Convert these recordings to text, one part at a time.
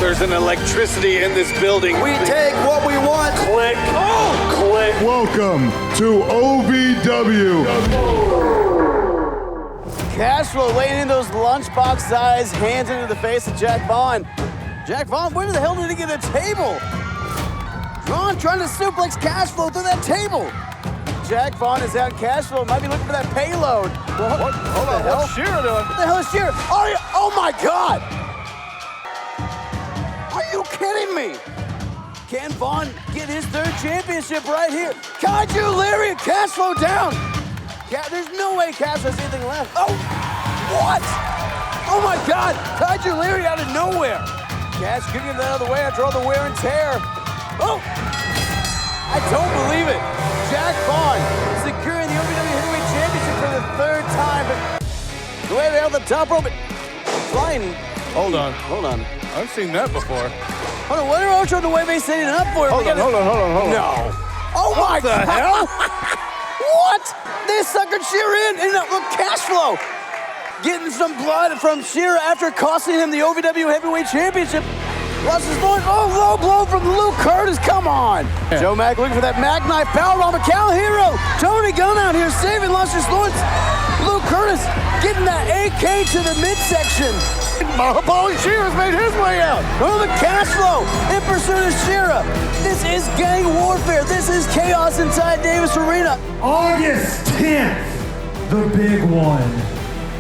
lasers and electricity in this building. We take what we want. Click. Oh, click. Welcome to OVW. Cashflow laying in those lunchbox-sized hands into the face of Jack Vaughn. Jack Vaughn, where the hell did he get a table? Vaughn trying to suplex Cashflow through that table. Jack Vaughn is out. Cashflow might be looking for that payload. What? Hold on, what's Shira doing? What the hell is Shira? Oh my God! Are you kidding me? Can Vaughn get his third championship right here? Kaiju Lariat, Cashflow down. There's no way Cash has anything left. Oh, what? Oh my God, Kaiju Lariat out of nowhere. Cash getting him out of the way after all the wear and tear. Oh, I don't believe it. Jack Vaughn securing the OVW Heavyweight Championship for the third time. But the way they held the top rope, flying. Hold on. I've seen that before. Hold on, what are Ocho and the way they setting it up for? Hold on. No. Oh my God. What the hell? What? They suckered Shira in. And look, Cashflow getting some blood from Shira after costing him the OVW Heavyweight Championship. Lost his voice. Oh, low blow from Luke Curtis. Come on. Yeah. Joe Mack looking for that Mack knife power on Cal Hero. Tony Gunn out here saving Lustrous Lawrence. Luke Curtis getting that AK to the midsection. Paulie Shira's made his way out. Oh, the Cashflow in pursuit of Shira. This is gang warfare. This is chaos inside Davis Arena. August 10th, the big one.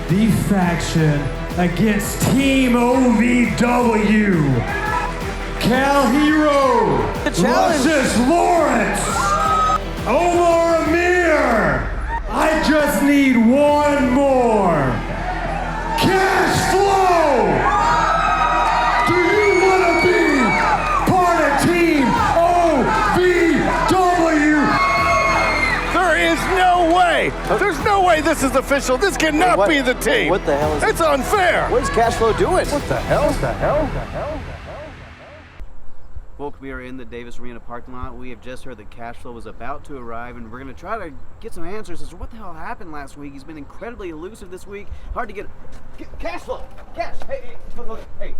The faction against Team OVW. Cal Hero, Lustrous Lawrence, Amir. I just need one more. Cashflow! Do you want to be part of Team OVW? There is no way. There's no way this is official. This cannot be the team. What the hell is It's unfair. What is Cashflow doing? What the hell? Folks, we are in the Davis Arena parking lot. We have just heard that Cashflow was about to arrive, and we're going to try to get some answers as to what the hell happened last week. He's been incredibly elusive this week. Hard to get Cashflow! Cash! Hey, look, hey.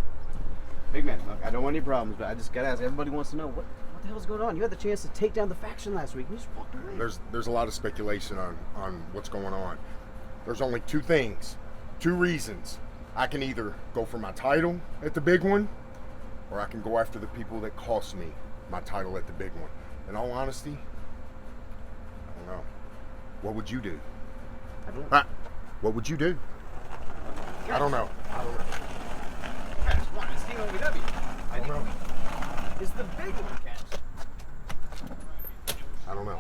Big man, look, I don't want any problems, but I just got to ask. Everybody wants to know, what the hell is going on? You had the chance to take down the faction last week, and you just walked away. There's a lot of speculation on what's going on. There's only two things, two reasons. I can either go for my title at the big one, or I can go after the people that cost me my title at the big one. In all honesty, I don't know. What would you do? What would you do? I don't know. Cash, come on, it's Team OVW. I don't know. It's the big one, Cash. I don't know.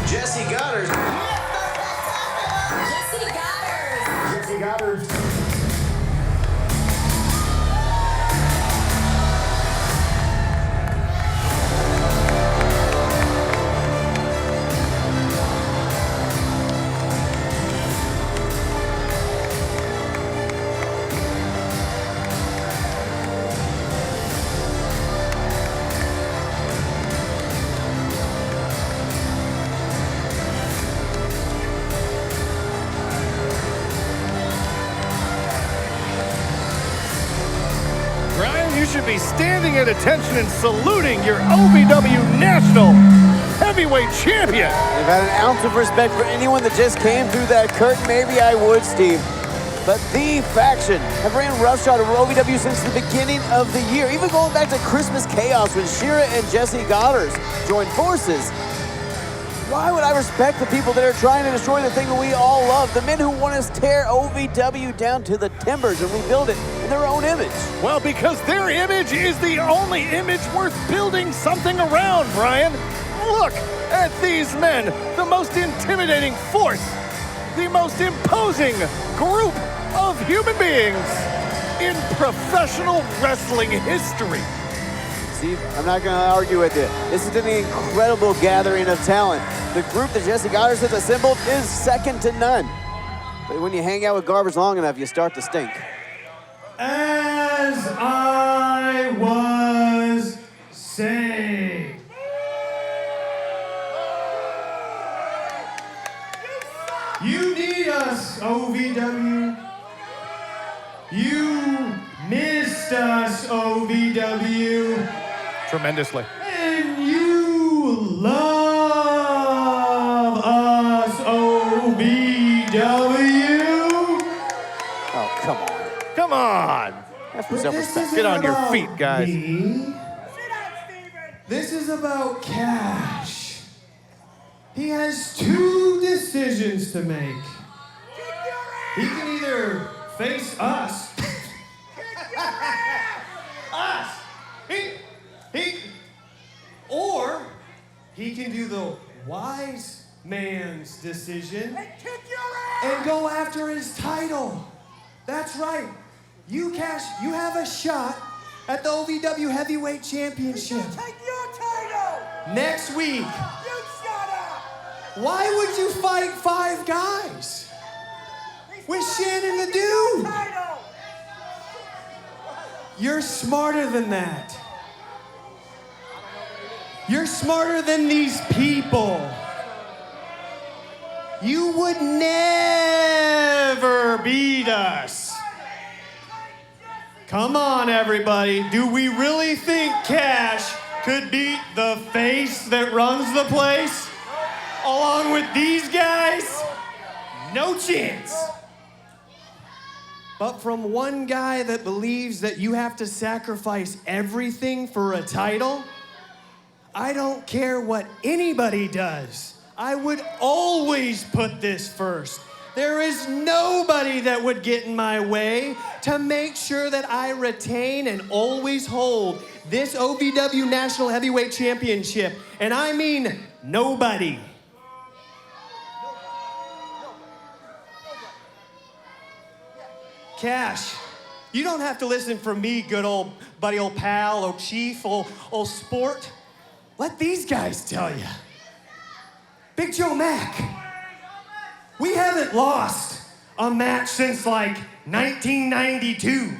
Jesse Goddard. You should be standing at attention and saluting your OVW National Heavyweight Champion. If I had an ounce of respect for anyone that just came through that curtain, maybe I would, Steve. But the faction have ran roughshod over OVW since the beginning of the year, even going back to Christmas Chaos when Shira and Jesse Goddard joined forces. Why would I respect the people that are trying to destroy the thing that we all love? The men who want us to tear OVW down to the timbers and rebuild it in their own image. Well, because their image is the only image worth building something around, Brian. Look at these men, the most intimidating force, the most imposing group of human beings in professional wrestling history. Steve, I'm not going to argue with you. This is an incredible gathering of talent. The group that Jesse Goddard has assembled is second to none. But when you hang out with garbage long enough, you start to stink. As I was saying. You need us, OVW. You missed us, OVW. Tremendously. And you love us, OVW. Oh, come on. Come on. Have some self-respect. Get on your feet, guys. Me. This is about Cash. He has two decisions to make. He can either face us. Us. Or he can do the wise man's decision and go after his title. That's right. You, Cash, you have a shot at the OVW Heavyweight Championship. Take your title! Next week. You shut up! Why would you fight 5 guys? With Shannon the Dude. Title! You're smarter than that. You're smarter than these people. You would never beat us. Come on, everybody. Do we really think Cash could beat the face that runs the place? Along with these guys? No chance. But from one guy that believes that you have to sacrifice everything for a title, I don't care what anybody does. I would always put this first. There is nobody that would get in my way to make sure that I retain and always hold this OVW National Heavyweight Championship. And I mean nobody. Cash, you don't have to listen from me, good old buddy, old pal, old chief, old sport. Let these guys tell you. Big Joe Mack, we haven't lost a match since like 1992.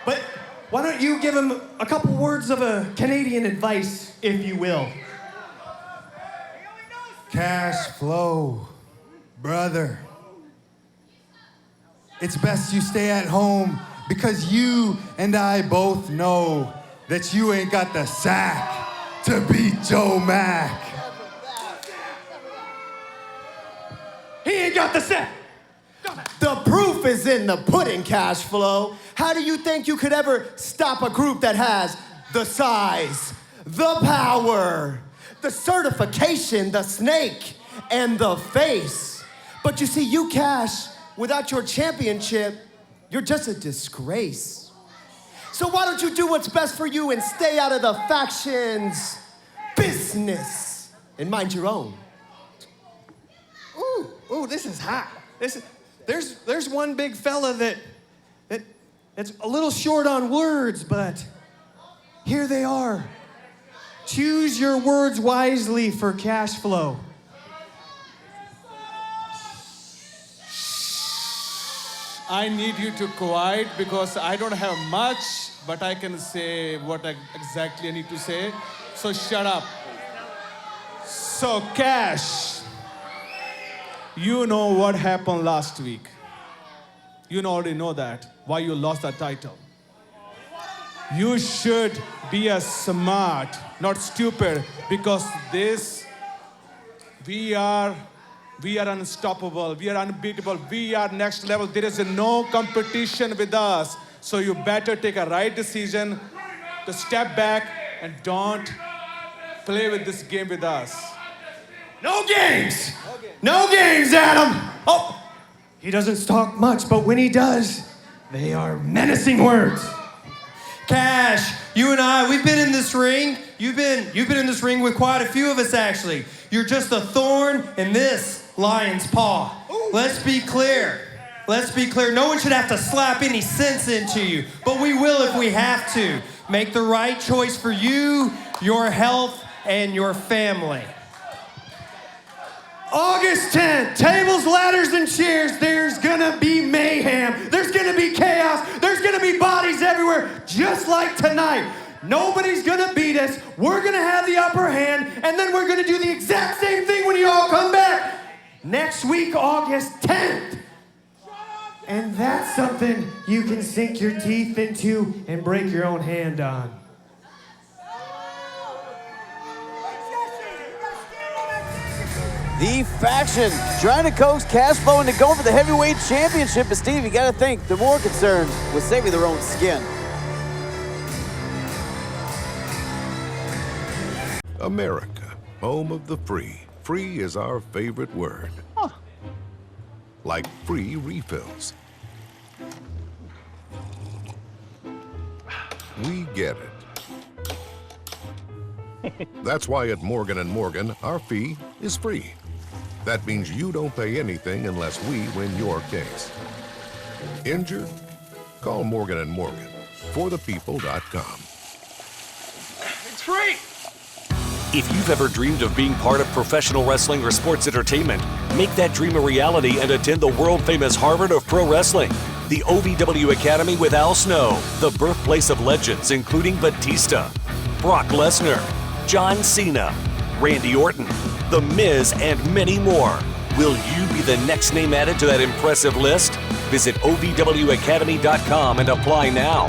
But why don't you give him a couple words of a Canadian advice, if you will? Cash flow, brother. It's best you stay at home because you and I both know that you ain't got the sack to beat Joe Mack. He ain't got the sack. The proof is in the pudding, Cash Flow. How do you think you could ever stop a group that has the size, the power, the certification, the snake, and the face? But you see, you, Cash, without your championship, you're just a disgrace. So why don't you do what's best for you and stay out of the factions business and mind your own? Ooh, this is hot. There's one big fella that's a little short on words, but here they are. Choose your words wisely for Cash Flow. I need you to quiet because I don't have much, but I can say what exactly I need to say. So shut up. So Cash, you know what happened last week. You already know that, why you lost that title. You should be a smart, not stupid, because we are unstoppable, we are unbeatable, we are next level. There is no competition with us. So you better take a right decision to step back and don't play with this game with us. No games! No games, Adam! Oh, he doesn't talk much, but when he does, they are menacing words. Cash, you and I, we've been in this ring. You've been in this ring with quite a few of us, actually. You're just a thorn in this lion's paw. Let's be clear. No one should have to slap any sense into you, but we will if we have to. Make the right choice for you, your health, and your family. August 10th, tables like tonight. Nobody's gonna beat us. We're gonna have the upper hand, and then we're gonna do the exact same thing when you all come back next week, August 10th. And that's something you can sink your teeth into and break your own hand on. The faction trying to coax cash flow into going for the heavyweight championship. But Steve, you gotta think, they're more concerned with saving their own skin. America, home of the free. Free is our favorite word. Like free refills. We get it. That's why at Morgan & Morgan, our fee is free. That means you don't pay anything unless we win your case. Injured? Call Morgan & Morgan. ForThePeople.com. It's free! If you've ever dreamed of being part of professional wrestling or sports entertainment, make that dream a reality and attend the world-famous Harvard of Pro Wrestling. The OVW Academy with Al Snow, the birthplace of legends including Batista, Brock Lesnar, John Cena, Randy Orton, The Miz, and many more. Will you be the next name added to that impressive list? Visit OVWacademy.com and apply now.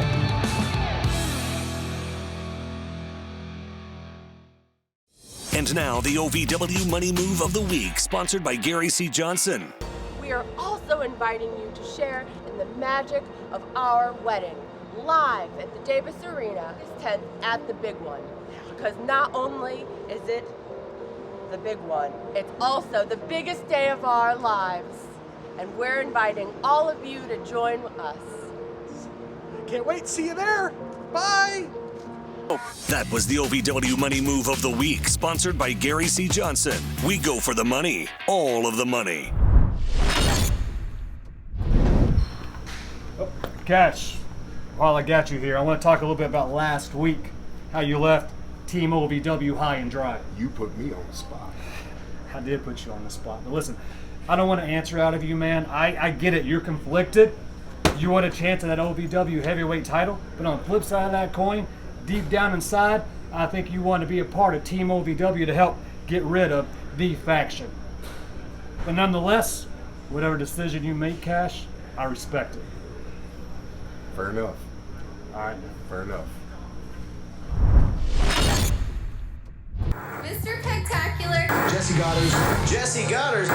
And now, the OVW Money Move of the Week, sponsored by Gary C. Johnson. We are also inviting you to share in the magic of our wedding, live at the Davis Arena, August 10th at the big one. Because not only is it the big one, it's also the biggest day of our lives. And we're inviting all of you to join us. Can't wait to see you there. Bye. That was the OVW Money Move of the Week, sponsored by Gary C. Johnson. We go for the money, all of the money. Cash, while I got you here, I want to talk a little bit about last week, how you left Team OVW high and dry. You put me on the spot. I did put you on the spot. But listen, I don't want to answer out of you, man. I get it. You're conflicted. You want a chance at that OVW heavyweight title. But on the flip side of that coin, deep down inside, I think you want to be a part of Team OVW to help get rid of the faction. But nonetheless, whatever decision you make, Cash, I respect it. Fair enough. All right. Fair enough. Mr. Spectacular. Jesse Goddard. Jesse Goddard.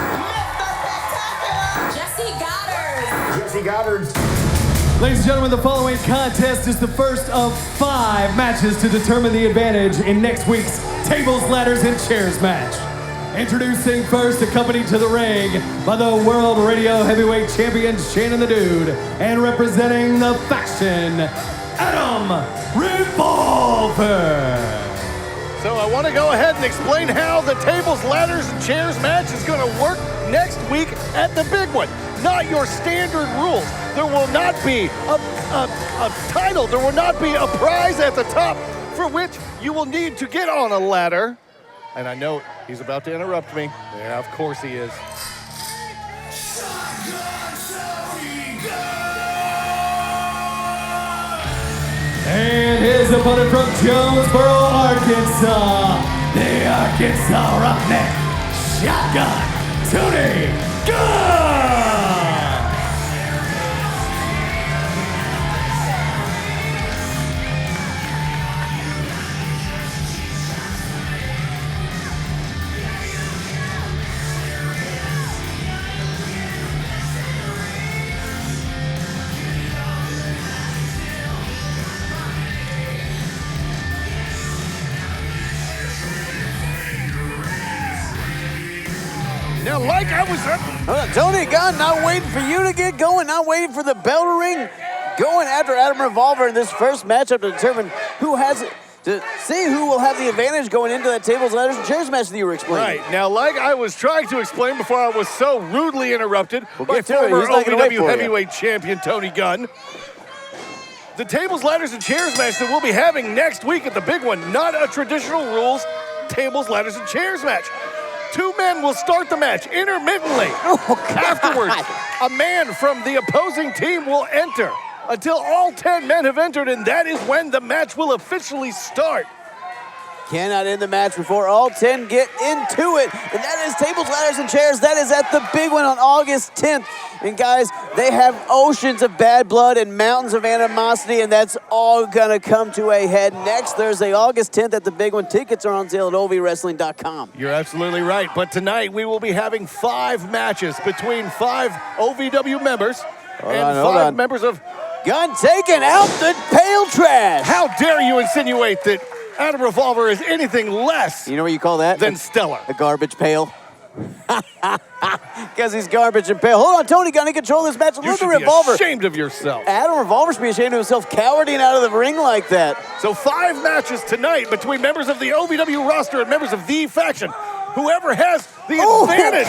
Jesse Goddard. Jesse Goddard. Ladies and gentlemen, the following contest is the first of 5 matches to determine the advantage in next week's Tables, Ladders, and Chairs match. Introducing first, accompanied to the ring by the World Radio Heavyweight Champion Shannon the Dude, and representing the faction, Adam Revolver. So I want to go ahead and explain how the tables, ladders, and chairs match is going to work next week at the big one. Not your standard rules. There will not be a title. There will not be a prize at the top for which you will need to get on a ladder. And I know he's about to interrupt me. Yeah, of course he is. And his opponent from Jonesboro, Arkansas, the Arkansas Roughneck, Shotgun, Tony Gunn! Now, like I was... Tony Gunn not waiting for you to get going, not waiting for the bell to ring. Going after Adam Revolver in this first matchup to determine who has it, to see who will have the advantage going into that tables, ladders, and chairs match that you were explaining. Right. Now, like I was trying to explain before I was so rudely interrupted by get to it. former He's not gonna wait OVW for you. heavyweight champion Tony Gunn. The tables, ladders, and chairs match that we'll be having next week at the big one, not a traditional rules tables, ladders, and chairs match. 2 men will start the match intermittently. Oh, Afterwards, a man from the opposing team will enter. until all 10 men have entered, and that is when the match will officially start. Cannot end the match before all 10 get into it. And that is Tables, Ladders, and Chairs. That is at the big one on August 10th. And guys, they have oceans of bad blood and mountains of animosity, and that's all gonna come to a head next Thursday, August 10th at the big one. Tickets are on sale at ovwrestling.com. You're absolutely right, but tonight we will be having 5 matches between 5 OVW members and 5 members of Gunn taking out the pale trash. How dare you insinuate that Adam Revolver is anything less You know what you call that? than stellar? A garbage pail. Because he's garbage and pale. Hold on, Tony Gunn in control of this match. You Look should at Revolver. be ashamed of yourself. Adam Revolver should be ashamed of himself cowarding out of the ring like that. So 5 matches tonight between members of the OVW roster and members of the faction. Whoever has the advantage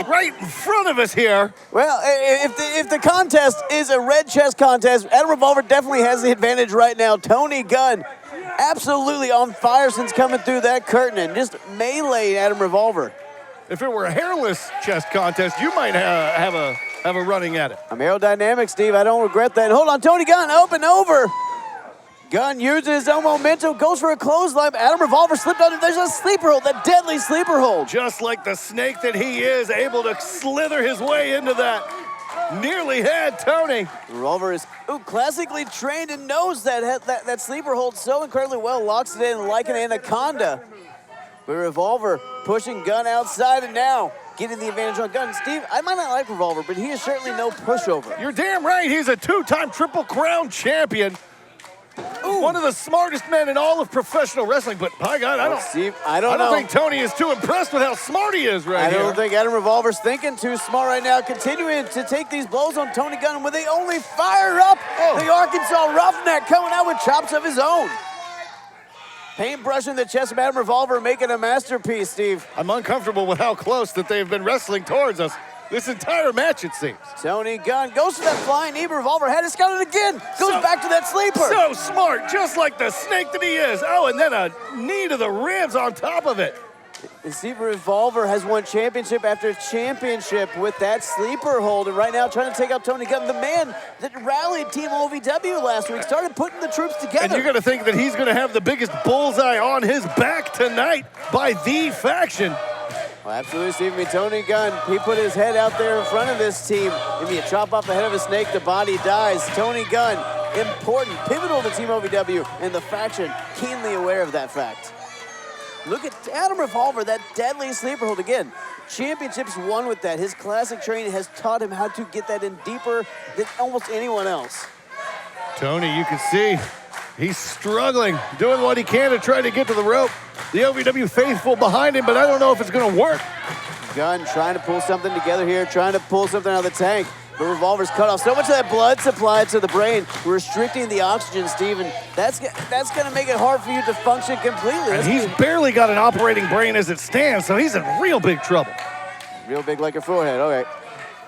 right in front of us here. Well, if the contest is a red chest contest, Adam Revolver definitely has the advantage right now. Tony Gunn absolutely on fire since coming through that curtain and just meleeing Adam Revolver. If it were a hairless chest contest, you might have a running at it. I'm aerodynamic, Steve. I don't regret that. Hold on, Tony Gunn up and over. Gunn uses his own momentum, goes for a clothesline. Adam Revolver slipped under. There's a sleeper hold, that deadly sleeper hold. Just like the snake that he is, able to slither his way into that. Nearly had Tony. Revolver is classically trained and knows that sleeper hold so incredibly well, locks it in like an anaconda. But Revolver pushing Gunn outside and now getting the advantage on Gunn. Steve, I might not like Revolver, but he is certainly no pushover. You're damn right. He's a 2-time Triple Crown champion. One of the smartest men in all of professional wrestling, but by God, I don't think Tony is too impressed with how smart he is right here. I don't think Adam Revolver's thinking too smart right now, continuing to take these blows on Tony Gunn when they only fire up the Arkansas Roughneck coming out with chops of his own. Paintbrushing the chest of Adam Revolver, making a masterpiece, Steve. I'm uncomfortable with how close that they've been wrestling towards us this entire match, it seems. Tony Gunn goes for that flying knee, Revolver had it scouted again. Goes back to that sleeper. So smart, just like the snake that he is. Oh, and then a knee to the ribs on top of it. And Steve, Revolver has won championship after championship with that sleeper hold. And right now trying to take out Tony Gunn, the man that rallied Team OVW last week, started putting the troops together. And you're going to think that he's going to have the biggest bullseye on his back tonight by the faction. Well, absolutely, Steve. I mean, Tony Gunn, he put his head out there in front of this team. If you chop off the head of a snake, the body dies. Tony Gunn, important, pivotal to Team OVW, and the faction keenly aware of that fact. Look at Adam Revolver, that deadly sleeper hold again. Championships won with that. His classic training has taught him how to get that in deeper than almost anyone else. Tony, you can see he's struggling, doing what he can to try to get to the rope. The OVW faithful behind him, but I don't know if it's going to work. Gunn trying to pull something together here, trying to pull something out of the tank. But Revolver's cut off so much of that blood supply to the brain, restricting the oxygen, Steven. That's going to make it hard for you to function completely. And he's barely got an operating brain as it stands, so he's in real big trouble. Real big like your forehead, okay.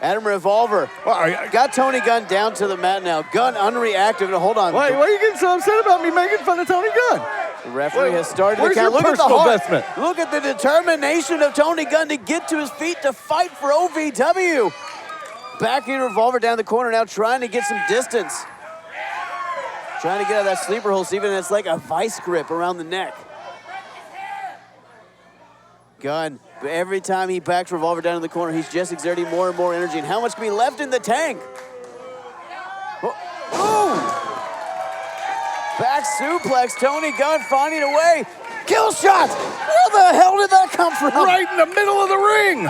Adam Revolver got Tony Gunn down to the mat now. Gunn unreactive, and hold on. Why are you getting so upset about me making fun of Tony Gunn? The referee has started to count. Look at the heart. Look at the determination of Tony Gunn to get to his feet to fight for OVW. Backing Revolver down the corner now, trying to get some distance. Trying to get out of that sleeper hold, Steven, and it's like a vice grip around the neck. Gunn, but every time he backs Revolver down in the corner, he's just exerting more and more energy. And how much can be left in the tank? Back suplex, Tony Gunn finding a way. Kill shot! Where the hell did that come from? Right in the middle of the ring.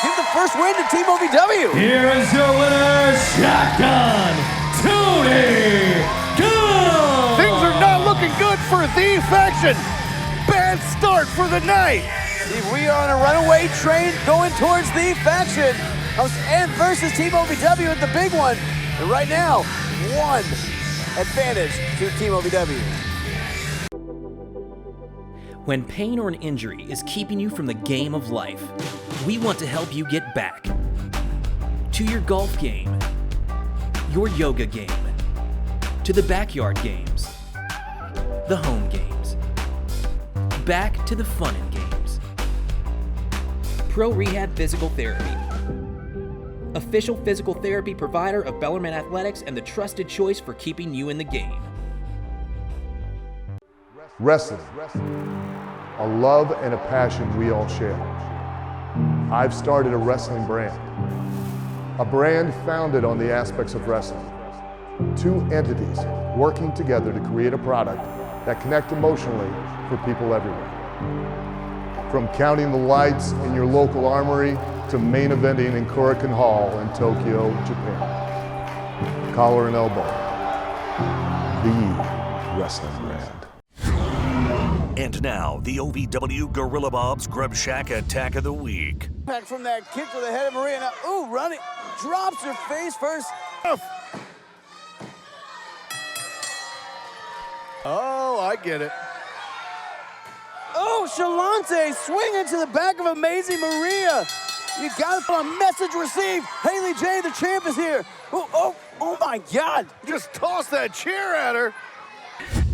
Give the first win to Team OVW. Here is your winner, Shotgun Tony Gunn. Things are not looking good for the faction. Bad start for the night. We are on a runaway train going towards the faction and versus Team OVW at the big one. And right now, one advantage to Team OVW. When pain or an injury is keeping you from the game of life, we want to help you get back to your golf game, your yoga game, to the backyard games, the home games, back to the fun and games. Pro Rehab Physical Therapy. official physical therapy provider of Bellarmine Athletics and the trusted choice for keeping you in the game. Wrestling, a love and a passion we all share. I've started a wrestling brand, a brand founded on the aspects of wrestling. Two entities working together to create a product that connect emotionally for people everywhere. From counting the lights in your local armory to main eventing in Korakuen Hall in Tokyo, Japan. Collar and elbow, the wrestling brand. And now, the OVW Gorilla Bob's Grub Shack Attack of the Week. Back from that kick to the head of Maria. Now, ooh, running. Drops her face first. Oh, I get it. Oh, Shalante swinging to the back of Amazing Maria. You got a message received. Haley J, the champ, is here. Oh my God. Just toss that chair at her.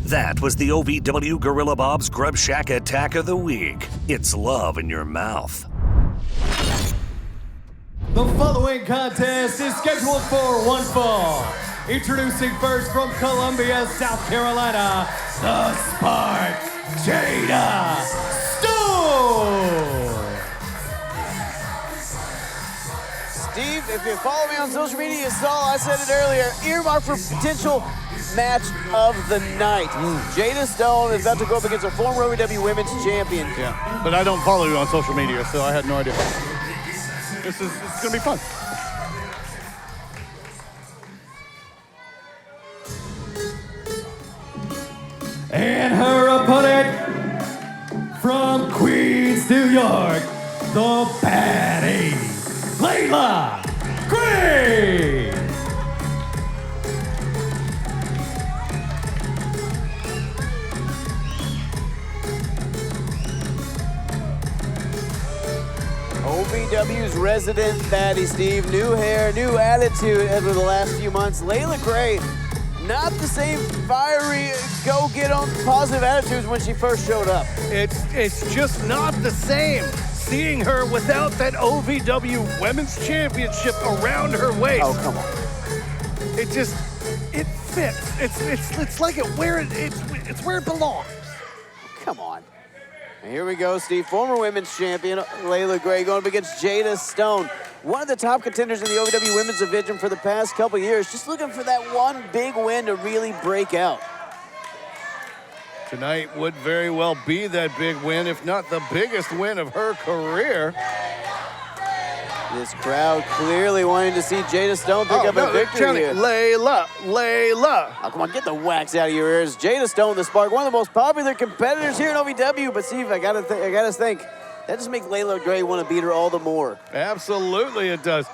That was the OVW Gorilla Bob's Grub Shack Attack of the Week. It's love in your mouth. The following contest is scheduled for one fall. Introducing first from Columbia, South Carolina, the Spark, Jada Stone. Steve, if you follow me on social media, you saw I said it earlier. Earmark for potential match of the night. Jada Stone is about to go up against a former OVW Women's Champion. Yeah, but I don't follow you on social media, so I had no idea. It's gonna be fun. And her opponent from Queens, New York, the baddie, Layla Gray. OVW's resident baddie, Steve. New hair, new attitude over the last few months. Layla Gray, not the same fiery, go-get-em, positive attitudes when she first showed up. It's just not the same. Seeing her without that OVW Women's Championship around her waist. Oh, come on. It fits. It's like it's where it belongs. Come on. And here we go, Steve. Former women's champion, Layla Gray, going up against Jada Stone. One of the top contenders in the OVW Women's Division for the past couple years. Just looking for that one big win to really break out. Tonight would very well be that big win, if not the biggest win of her career. This crowd clearly wanting to see Jada Stone pick up a victory here. Layla. Oh, come on, get the wax out of your ears. Jada Stone, the Spark, one of the most popular competitors here in OVW. But Steve, I gotta think, that just makes Layla Gray want to beat her all the more. Absolutely it does.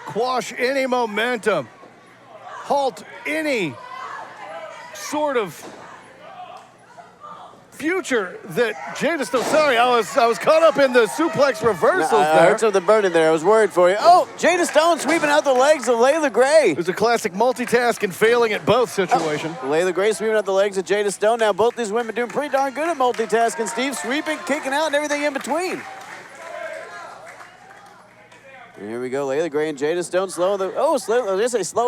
Quash any momentum. Halt any sort of future that Jada Stone. Sorry, I was caught up in the suplex reversals there. I heard something burning there. I was worried for you. Oh, Jada Stone sweeping out the legs of Layla Gray. It was a classic multitask and failing at both situation. Oh, Layla Gray sweeping out the legs of Jada Stone. Now both these women doing pretty darn good at multitasking. Steve sweeping, kicking out, and everything in between. And here we go, Layla Gray and Jada Stone slowing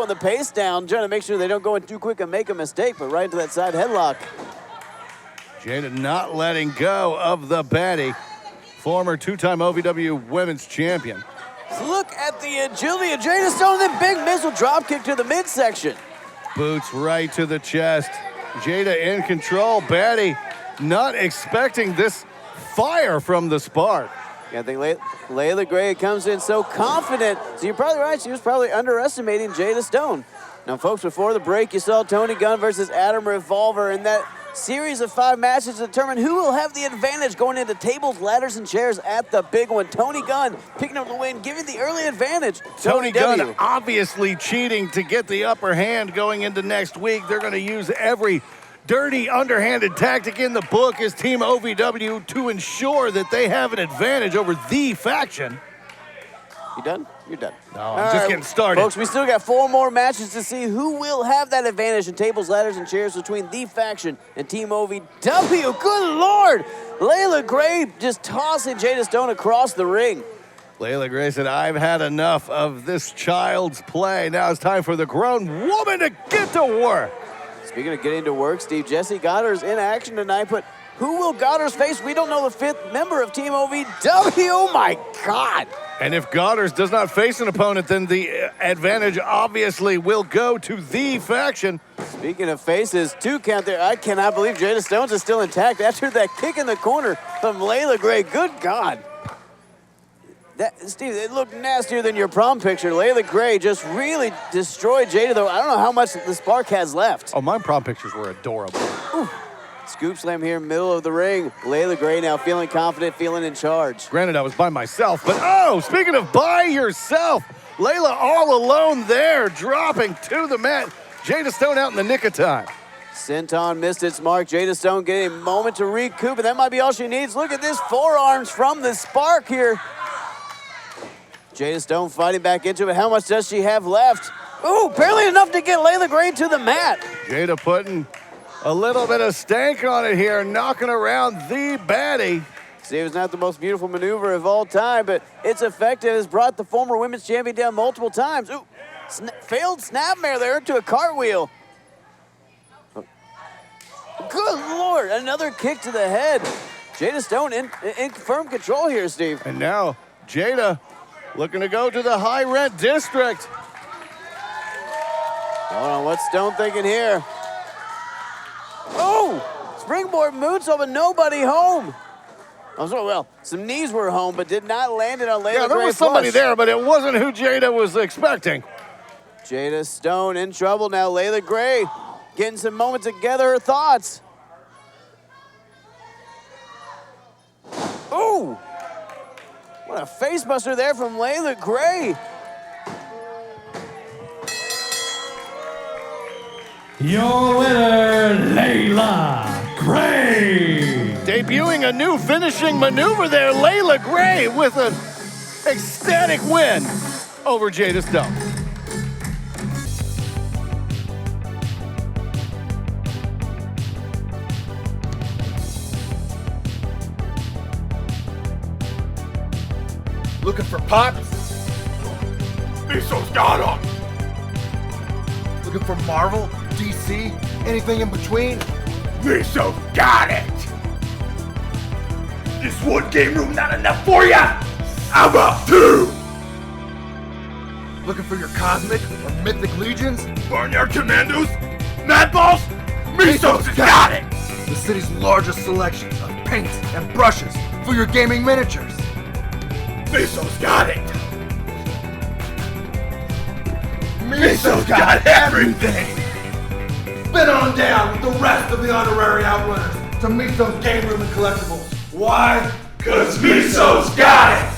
the pace down, trying to make sure they don't go in too quick and make a mistake, but right into that side headlock. Jada not letting go of the baddie, former two-time OVW Women's Champion. Look at the agility of Jada Stone, then big missile drop kick to the midsection. Boots right to the chest. Jada in control. Baddie not expecting this fire from the Spark. Yeah, I think Layla Gray comes in so confident. So you're probably right. She was probably underestimating Jada Stone. Now, folks, before the break, you saw Tony Gunn versus Adam Revolver in that series of 5 matches to determine who will have the advantage going into tables, ladders, and chairs at the big one. Tony Gunn picking up the win, giving the early advantage. Tony Gunn obviously cheating to get the upper hand going into next week. They're going to use every dirty, underhanded tactic in the book as Team OVW to ensure that they have an advantage over the faction. You done? You're done. No, I'm just getting started. Folks, we still got 4 more matches to see who will have that advantage in tables, ladders, and chairs between the faction and Team OVW. Good Lord! Layla Gray just tossing Jada Stone across the ring. Layla Gray said, I've had enough of this child's play. Now it's time for the grown woman to get to work. Speaking of getting to work, Steve, Jesse Goddard's in action tonight, but who will Goddard's face? We don't know the fifth member of Team OVW. Oh, my God. And if Goddard does not face an opponent, then the advantage obviously will go to the faction. Speaking of faces, 2 count there. I cannot believe Jada Stones is still intact after that kick in the corner from Layla Gray. Good God. Steve, it looked nastier than your prom picture. Layla Gray just really destroyed Jada, though. I don't know how much the spark has left. Oh, my prom pictures were adorable. Ooh. Scoop slam here, middle of the ring. Layla Gray now feeling confident, feeling in charge. Granted, I was by myself, but oh, speaking of by yourself, Layla all alone there, dropping to the mat. Jada Stone out in the nick of time. Senton missed its mark. Jada Stone getting a moment to recoup, and that might be all she needs. Look at this forearms from the spark here. Jada Stone fighting back into it. How much does she have left? Ooh, barely enough to get Layla Gray to the mat. Jada putting a little bit of stank on it here, knocking around the baddie. See, it was not the most beautiful maneuver of all time, but it's effective. It's brought the former women's champion down multiple times. Ooh, failed snapmare there into a cartwheel. Good Lord, another kick to the head. Jada Stone in firm control here, Steve. And now Jada looking to go to the high rent district. Hold on, what's Stone thinking here? Oh, springboard moonsault, but nobody home. Oh, so, well, some knees were home, but did not land it on Layla Gray. Yeah, there was somebody there, but it wasn't who Jada was expecting. Jada Stone in trouble now. Layla Gray getting some moments to gather her thoughts. Ooh! What a facebuster there from Layla Gray. Your winner, Layla Gray. Debuting a new finishing maneuver there, Layla Gray with an ecstatic win over Jada Stone. Looking for Pops? Miso's got him! Looking for Marvel, DC, anything in between? Miso got it! Is one game room not enough for ya? How about 2? Looking for your cosmic or mythic legions? Barnyard Commandos? Madballs? Miso's got it! The city's largest selection of paints and brushes for your gaming miniatures. Miso's got it! Miso's got everything! Spin on down with the rest of the honorary outrunners to Miso's game room and collectibles. Why? 'Cause Miso's got it!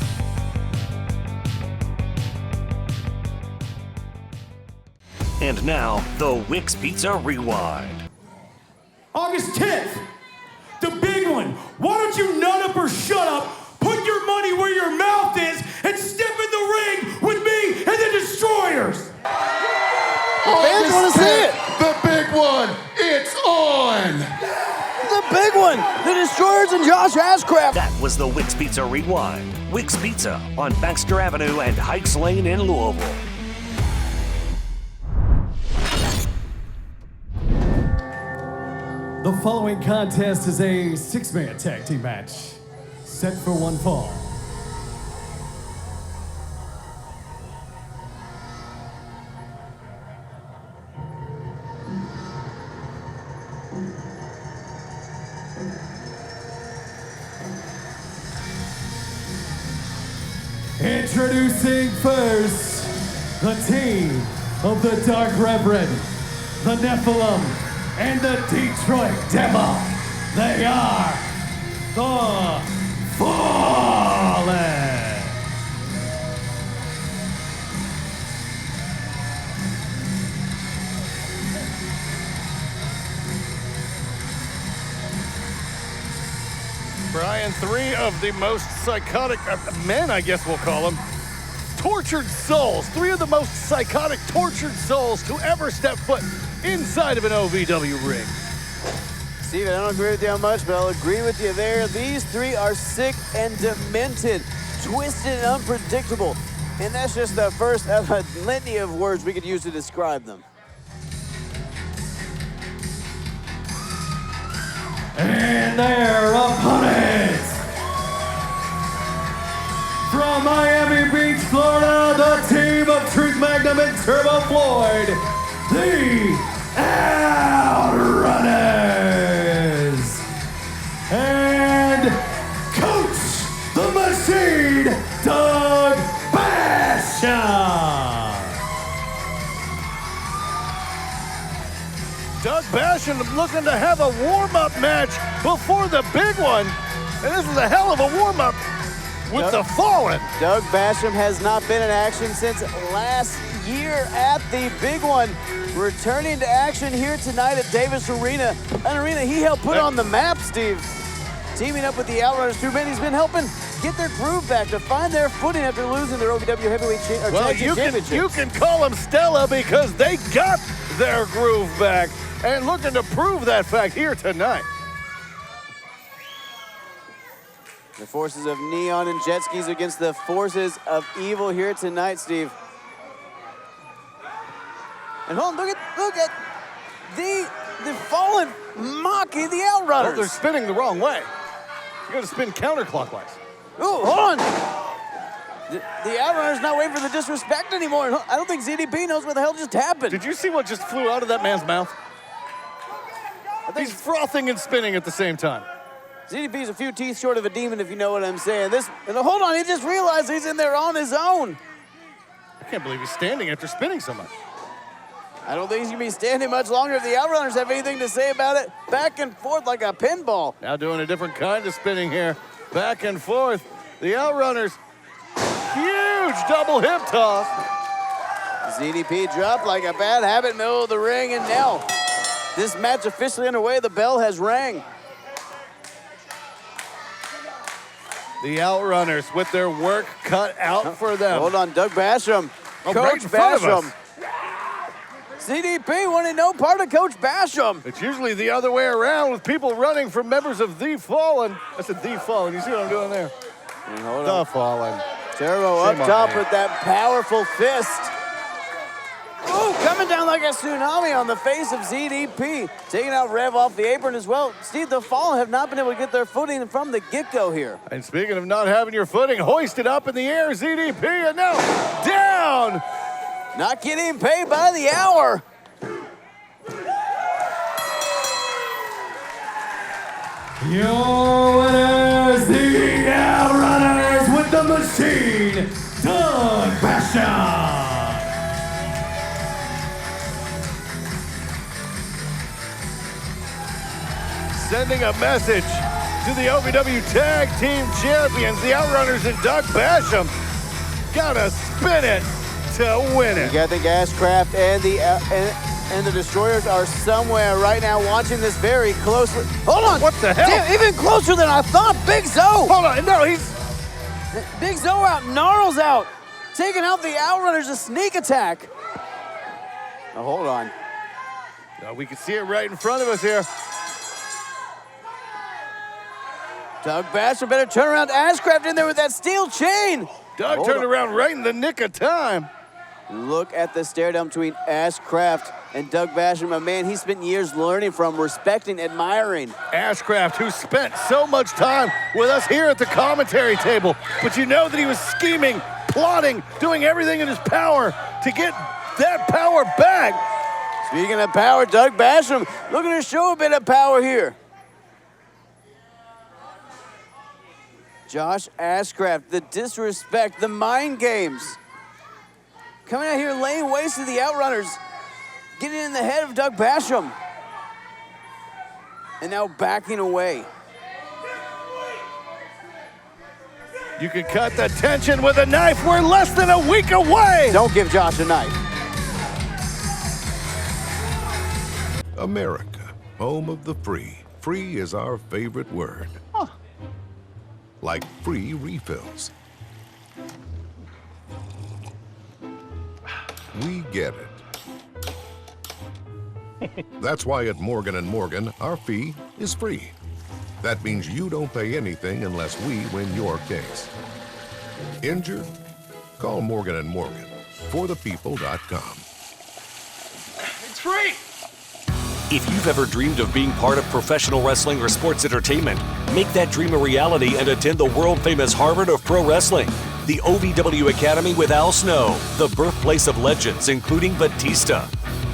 And now, the Wix Pizza Rewind. August 10th, the big one. Why don't you nut up or shut up, put your money where your mouth is, and step in the ring with me and the Destroyers? Fans want to see it. The big one, it's on! The big one, the Destroyers and Josh Ashcraft. That was the Wix Pizza Rewind. Wix Pizza on Baxter Avenue and Hikes Lane in Louisville. The following contest is a 6-man tag team match, set for one fall. Introducing first, the team of the Dark Reverend, the Nephilim, and the Detroit Devil. They are the Fallen. Brian, 3 of the most psychotic men, I guess we'll call them, tortured souls. 3 of the most psychotic, tortured souls to ever step foot inside of an OVW ring. Steve, I don't agree with you on much, but I'll agree with you there. These 3 are sick and demented. twisted and unpredictable. And that's just the first of a litany of words we could use to describe them. And their opponents, from Miami Beach, Florida, the team of Truth Magnum and Turbo Floyd, the Outrunners. And Coach the Machine, Doug Basham. Doug Basham looking to have a warm-up match before the big one. And this is a hell of a warm-up with the Fallen. Doug Basham has not been in action since last year at the big one. Returning to action here tonight at Davis Arena, an arena he helped put on the map, Steve. Teaming up with the Outrunners, too many, he's been helping get their groove back to find their footing after losing their OVW Heavyweight Tag Team Championship. You can call them Stella because they got their groove back and looking to prove that fact here tonight. The forces of Neon and jet skis against the forces of evil here tonight, Steve. And hold on, look at the Fallen mocking the Outrunners. Well, they're spinning the wrong way. You got to spin counterclockwise. Ooh, hold on. The Outrunners not waiting for the disrespect anymore. I don't think ZDP knows what the hell just happened. Did you see what just flew out of that man's mouth? He's frothing and spinning at the same time. ZDP's a few teeth short of a demon, if you know what I'm saying. Hold on, he just realized he's in there on his own. I can't believe he's standing after spinning so much. I don't think he's gonna be standing much longer if the Outrunners have anything to say about it. Back and forth like a pinball. Now doing a different kind of spinning here. Back and forth. The Outrunners, huge double hip toss. ZDP dropped like a bad habit, middle of the ring, and now this match officially underway. The bell has rang. The Outrunners with their work cut out for them. Hold on, Doug Basham. Coach right in front of Basham. us. ZDP wanted no part of Coach Basham. It's usually the other way around with people running from members of The Fallen. I said The Fallen. You see what I'm doing there? The Fallen. Turbo up top with that powerful fist. Ooh, coming down like a tsunami on the face of ZDP. Taking out Rev off the apron as well. Steve, the Fallen have not been able to get their footing from the get-go here. And speaking of not having your footing, hoisted up in the air, ZDP, and now down. Not getting paid by the hour. Your winners, the Outrunners with the Machine, Doug Basham. Sending a message to the OVW Tag Team Champions, the Outrunners and Doug Basham. Gotta spin it to win it. You got the Gascraft and the Destroyers are somewhere right now watching this very closely. Hold on. What the hell? Damn, even closer than I thought. Big Zo. Hold on. No, he's... Big Zo out. Gnarls out. Taking out the Outrunners, a sneak attack. Now, hold on. We can see it right in front of us here. Doug Basham better turn around. Ashcraft in there with that steel chain. Doug turned around right in the nick of time. Look at the stare down between Ashcraft and Doug Basham, a man he spent years learning from, respecting, admiring. Ashcraft, who spent so much time with us here at the commentary table, but you know that he was scheming, plotting, doing everything in his power to get that power back. Speaking of power, Doug Basham looking to show a bit of power here. Josh Ashcraft, the disrespect, the mind games. Coming out here laying waste to the Outrunners. Getting in the head of Doug Basham. And now backing away. You can cut the tension with a knife. We're less than a week away. Don't give Josh a knife. America, home of the free. Free is our favorite word. Huh. Like free refills. We get it. That's why at Morgan & Morgan, our fee is free. That means you don't pay anything unless we win your case. Injured? Call Morgan & Morgan. ForThePeople.com. It's free! If you've ever dreamed of being part of professional wrestling or sports entertainment, make that dream a reality and attend the world-famous Harvard of Pro Wrestling, the OVW Academy with Al Snow, the birthplace of legends including Batista,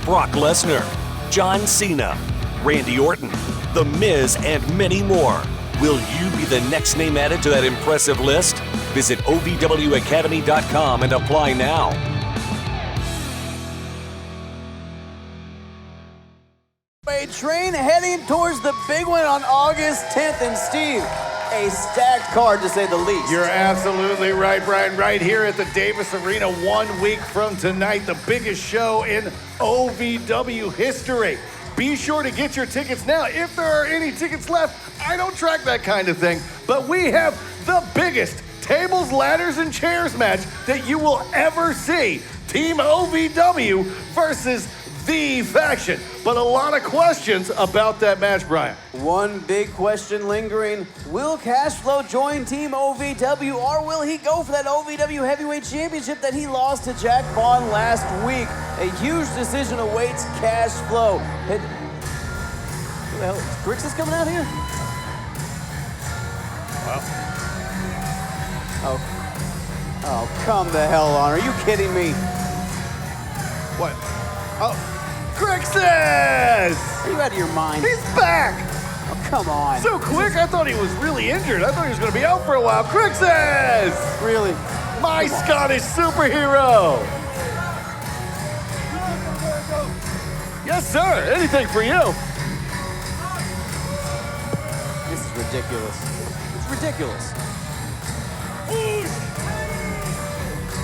Brock Lesnar, John Cena, Randy Orton, The Miz, and many more. Will you be the next name added to that impressive list? Visit OVWacademy.com and apply now. A train heading towards the big one on August 10th. And Steve, a stacked card to say the least. You're absolutely right, Brian. Right here at the Davis Arena 1 week from tonight, the biggest show in OVW history. Be sure to get your tickets now. If there are any tickets left, I don't track that kind of thing, but we have the biggest tables, ladders, and chairs match that you will ever see. Team OVW versus The Faction. But a lot of questions about that match, Brian. One big question lingering. Will Cashflow join Team OVW, or will he go for that OVW Heavyweight Championship that he lost to Jack Vaughn last week? A huge decision awaits Cashflow. Who the hell, is Grix coming out here? Well. Oh, come the hell on. Are you kidding me? What? Oh, Grixis! Are you out of your mind? He's back! Oh, come on. So quick, I thought he was really injured. I thought he was going to be out for a while. Grixis! Really? My Scottish superhero! Yes, sir. Anything for you. This is ridiculous. It's ridiculous.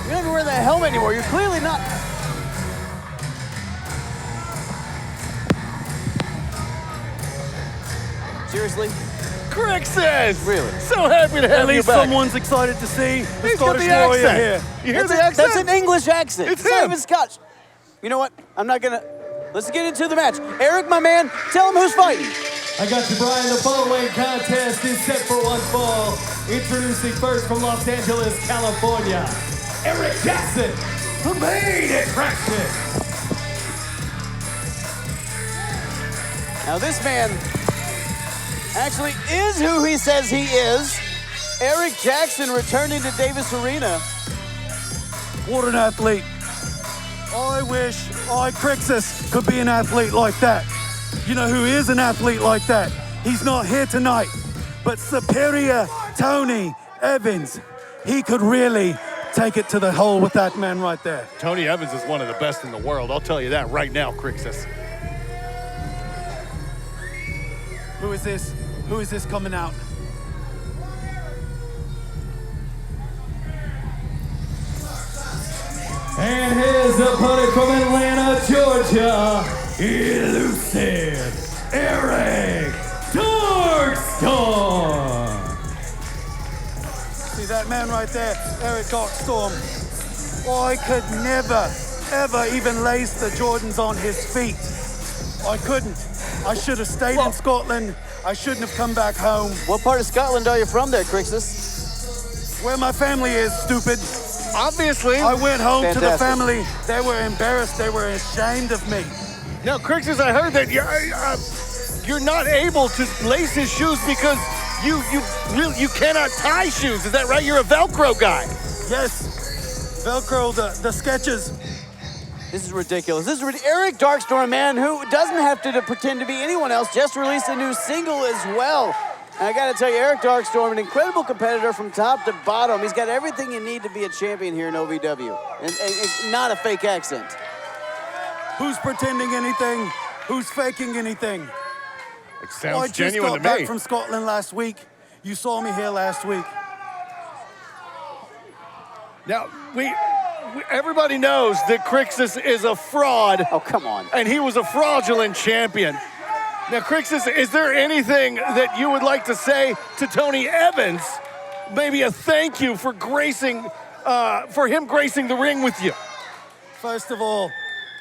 You're not even wearing that helmet anymore. You're clearly not. Seriously? Grixis! Really? So happy to have At you least back. someone's excited to see the He's got Scottish the warrior accent. here. You hear That's the accent? That's an English accent. It's not him. even Scotch. You know what? I'm not gonna. Let's get into the match. Eric, my man, tell him who's fighting. I got you, Brian. The following contest is set for one fall. Introducing first from Los Angeles, California, Eric Jackson, the main attraction. Now this man actually is who he says he is. Eric Jackson returning to Davis Arena. What an athlete. I wish Crixus could be an athlete like that. You know who is an athlete like that? He's not here tonight, but Superior Tony Evans. He could really take it to the hole with that man right there. Tony Evans is one of the best in the world. I'll tell you that right now, Grixis. Who is this? Who is this coming out? And his opponent from Atlanta, Georgia, elusive Eric Darkstorm. See that man right there, Eric Darkstorm. I could never, ever even lace the Jordans on his feet. I couldn't. I should have stayed in Scotland. I shouldn't have come back home. What part of Scotland are you from there, Crixus? Where my family is, stupid. Obviously. I went home to the Fantastic. family. They were embarrassed. They were ashamed of me. Now, Grixis, I heard that you're not able to lace his shoes because you cannot tie shoes. Is that right? You're a Velcro guy. Yes. Velcro, the sketches. This is ridiculous. Eric Darkstorm, man, who doesn't have to pretend to be anyone else, just released a new single as well. And I gotta tell you, Eric Darkstorm, an incredible competitor from top to bottom. He's got everything you need to be a champion here in OVW. And not a fake accent. Who's pretending anything? Who's faking anything? It sounds I just genuine got to back me. from Scotland last week. You saw me here last week. Now, everybody knows that Crixus is a fraud. Oh, come on. And he was a fraudulent champion. Now, Crixus, is there anything that you would like to say to Tony Evans? Maybe a thank you for him gracing the ring with you. First of all,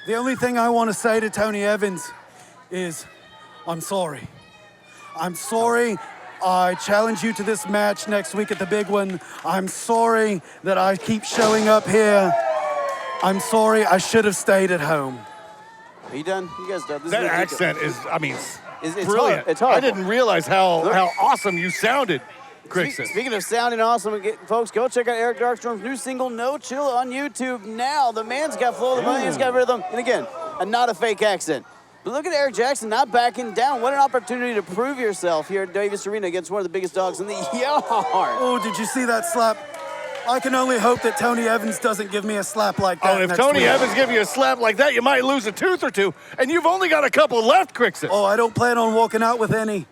the only thing I want to say to Tony Evans is, I'm sorry. I'm sorry I challenge you to this match next week at the big one. I'm sorry that I keep showing up here. I'm sorry, I should have stayed at home. Are you done? You guys done? This That is accent is, I mean, it's brilliant. It's hard. I didn't realize how awesome you sounded, Crixus. Speaking of sounding awesome, folks, go check out Eric Darkstorm's new single, No Chill, on YouTube now. The man's got flow, the man's got rhythm. And again, not a fake accent. But look at Eric Jackson not backing down. What an opportunity to prove yourself here at Davis Arena against one of the biggest dogs in the yard. Oh, did you see that slap? I can only hope that Tony Evans doesn't give me a slap like that. Oh, if Tony Evans give you a slap like that, you might lose a tooth or two, and you've only got a couple left, Crixus. Oh, I don't plan on walking out with any.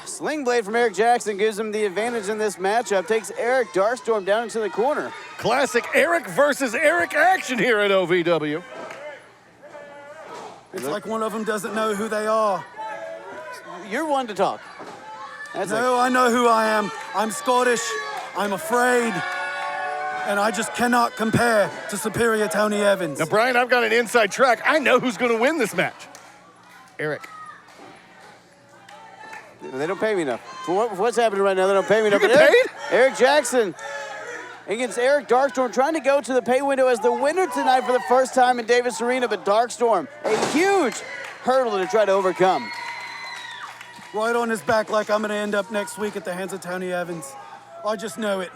Sling blade from Eric Jackson gives him the advantage in this matchup. Takes Eric Darkstorm down into the corner. Classic Eric versus Eric action here at OVW. It's like one of them doesn't know who they are. You're one to talk. I know who I am. I'm Scottish. I'm afraid. And I just cannot compare to superior Tony Evans. Now, Brian, I've got an inside track. I know who's going to win this match. Eric. They don't pay me enough. For what's happening right now, they don't pay me enough. You get paid? Eric Jackson against Eric Darkstorm, trying to go to the pay window as the winner tonight for the first time in Davis Arena, but Darkstorm, a huge hurdle to try to overcome. Right on his back like I'm going to end up next week at the hands of Tony Evans. I just know it.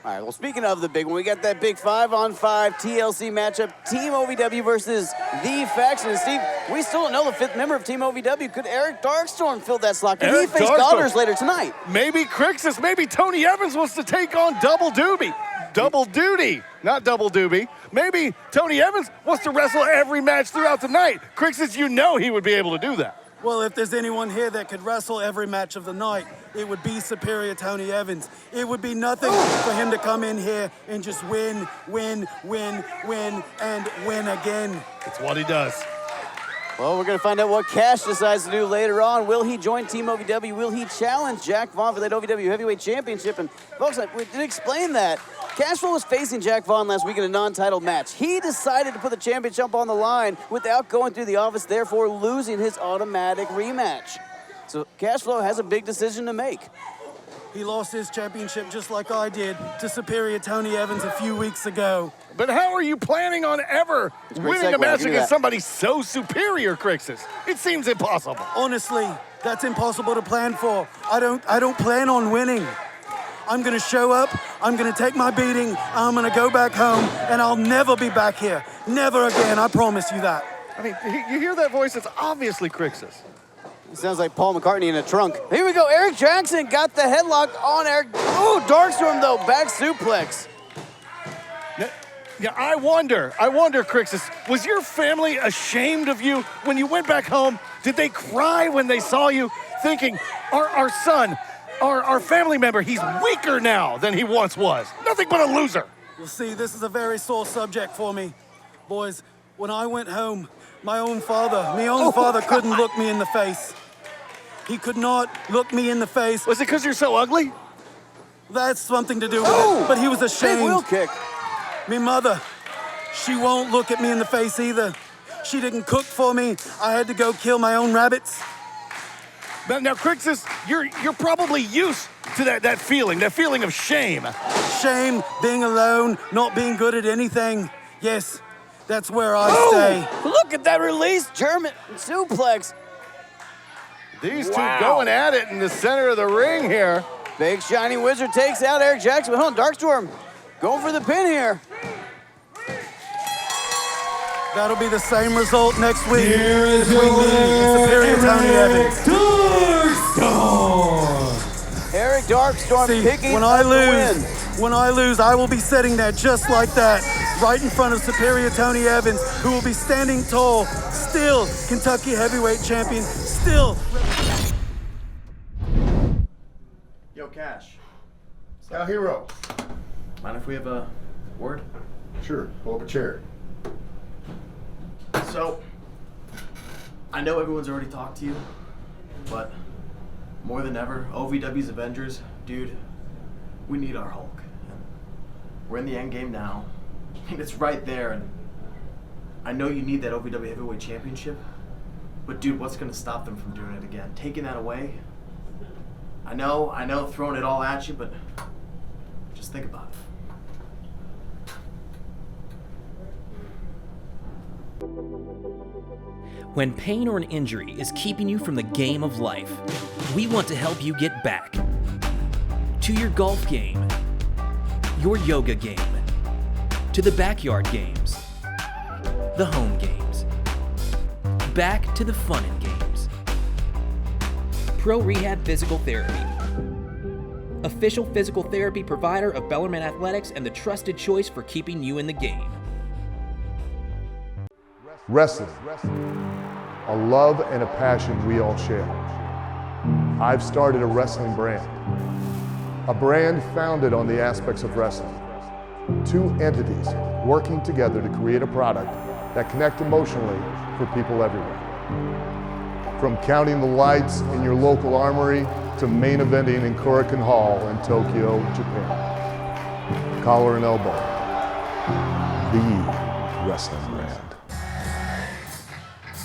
All right, well, speaking of the big one, we got that big 5-on-5 TLC matchup, Team OVW versus The Faction. And Steve, we still don't know the fifth member of Team OVW. Could Eric Darkstorm fill that slot? Could he face Godders later tonight? Maybe Crixus, maybe Tony Evans wants to take on Double Doobie. Double Duty, not Double Doobie. Maybe Tony Evans wants to wrestle every match throughout the night. Crixus, you know he would be able to do that. Well, if there's anyone here that could wrestle every match of the night, it would be superior Tony Evans. It would be nothing for him to come in here and just win, and win again. It's what he does. Well, we're going to find out what Cash decides to do later on. Will he join Team OVW? Will he challenge Jack Vaughn for that OVW Heavyweight Championship? And folks, we didn't explain that. Cashflow was facing Jack Vaughn last week in a non-title match. He decided to put the championship on the line without going through the office, therefore losing his automatic rematch. So Cashflow has a big decision to make. He lost his championship just like I did to superior Tony Evans a few weeks ago. But how are you planning on ever winning a match against somebody so superior, Crixus? It seems impossible. Honestly, that's impossible to plan for. I don't plan on winning. I'm gonna show up, I'm gonna take my beating, I'm gonna go back home, and I'll never be back here. Never again, I promise you that. I mean, you hear that voice? It's obviously Crixus. It sounds like Paul McCartney in a trunk. Here we go, Eric Jackson got the headlock on Eric. Ooh, Darkstorm though, back suplex. Yeah, I wonder, Crixus, was your family ashamed of you when you went back home? Did they cry when they saw you, thinking, our son, our family member, he's weaker now than he once was? Nothing but a loser. Well, see, this is a very sore subject for me. Boys, when I went home, my own father couldn't look me in the face. He could not look me in the face. Was it because you're so ugly? That's something to do with it, but he was ashamed. Big wheel kick. Me mother, she won't look at me in the face either. She didn't cook for me. I had to go kill my own rabbits. Now, Crixus, you're probably used to that feeling of shame. Shame, being alone, not being good at anything. Yes, that's where I stay. Look at that release, German suplex. These two going at it in the center of the ring here. Big Shiny Wizard takes out Eric Jackson. Hold on, Darkstorm going for the pin here. That'll be the same result next week. Here is between me and superior Tony Evans. Darkstorm. Eric Darkstorm picking when up the win. When I lose, I will be sitting there just like that, right in front of superior Tony Evans, who will be standing tall, still Kentucky heavyweight champion, still. Yo, Cash. Now, Hero. Mind if we have a word? Sure, pull up a chair. So, I know everyone's already talked to you, but more than ever, OVW's Avengers, dude, we need our Hulk. We're in the end game now. I mean, it's right there, and I know you need that OVW Heavyweight Championship, but dude, what's gonna stop them from doing it again? Taking that away? I know, throwing it all at you, but just think about it. When pain or an injury is keeping you from the game of life, we want to help you get back to your golf game, your yoga game, to the backyard games, the home games, back to the fun and games. Pro Rehab Physical Therapy, official physical therapy provider of Bellarmine Athletics and the trusted choice for keeping you in the game. Wrestling, a love and a passion we all share. I've started a wrestling brand, a brand founded on the aspects of wrestling. Two entities working together to create a product that connect emotionally for people everywhere. From counting the lights in your local armory to main eventing in Korakuen Hall in Tokyo, Japan. Collar and elbow, the wrestling brand.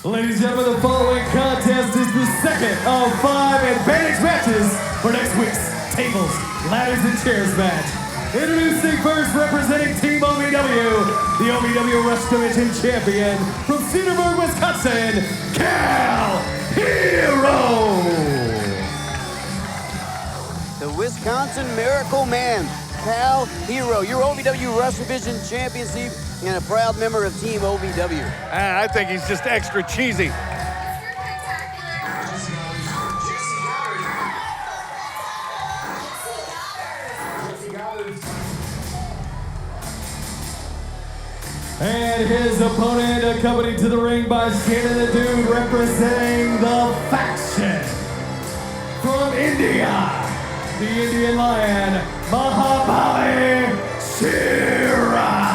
Ladies and gentlemen, the following contest is the second of 5 advantage matches for next week's tables, ladders, and chairs match. Introducing first, representing Team OVW, the OVW Rush Division Champion from Cedarburg, Wisconsin, Cal Hero. The Wisconsin Miracle Man, Cal Hero, your OVW Rush Division Champion, Steve, and a proud member of Team OVW. I think he's just extra cheesy. And his opponent, accompanied to the ring by Shannon the Dude, representing the faction from India, the Indian Lion, Mahabali Shira.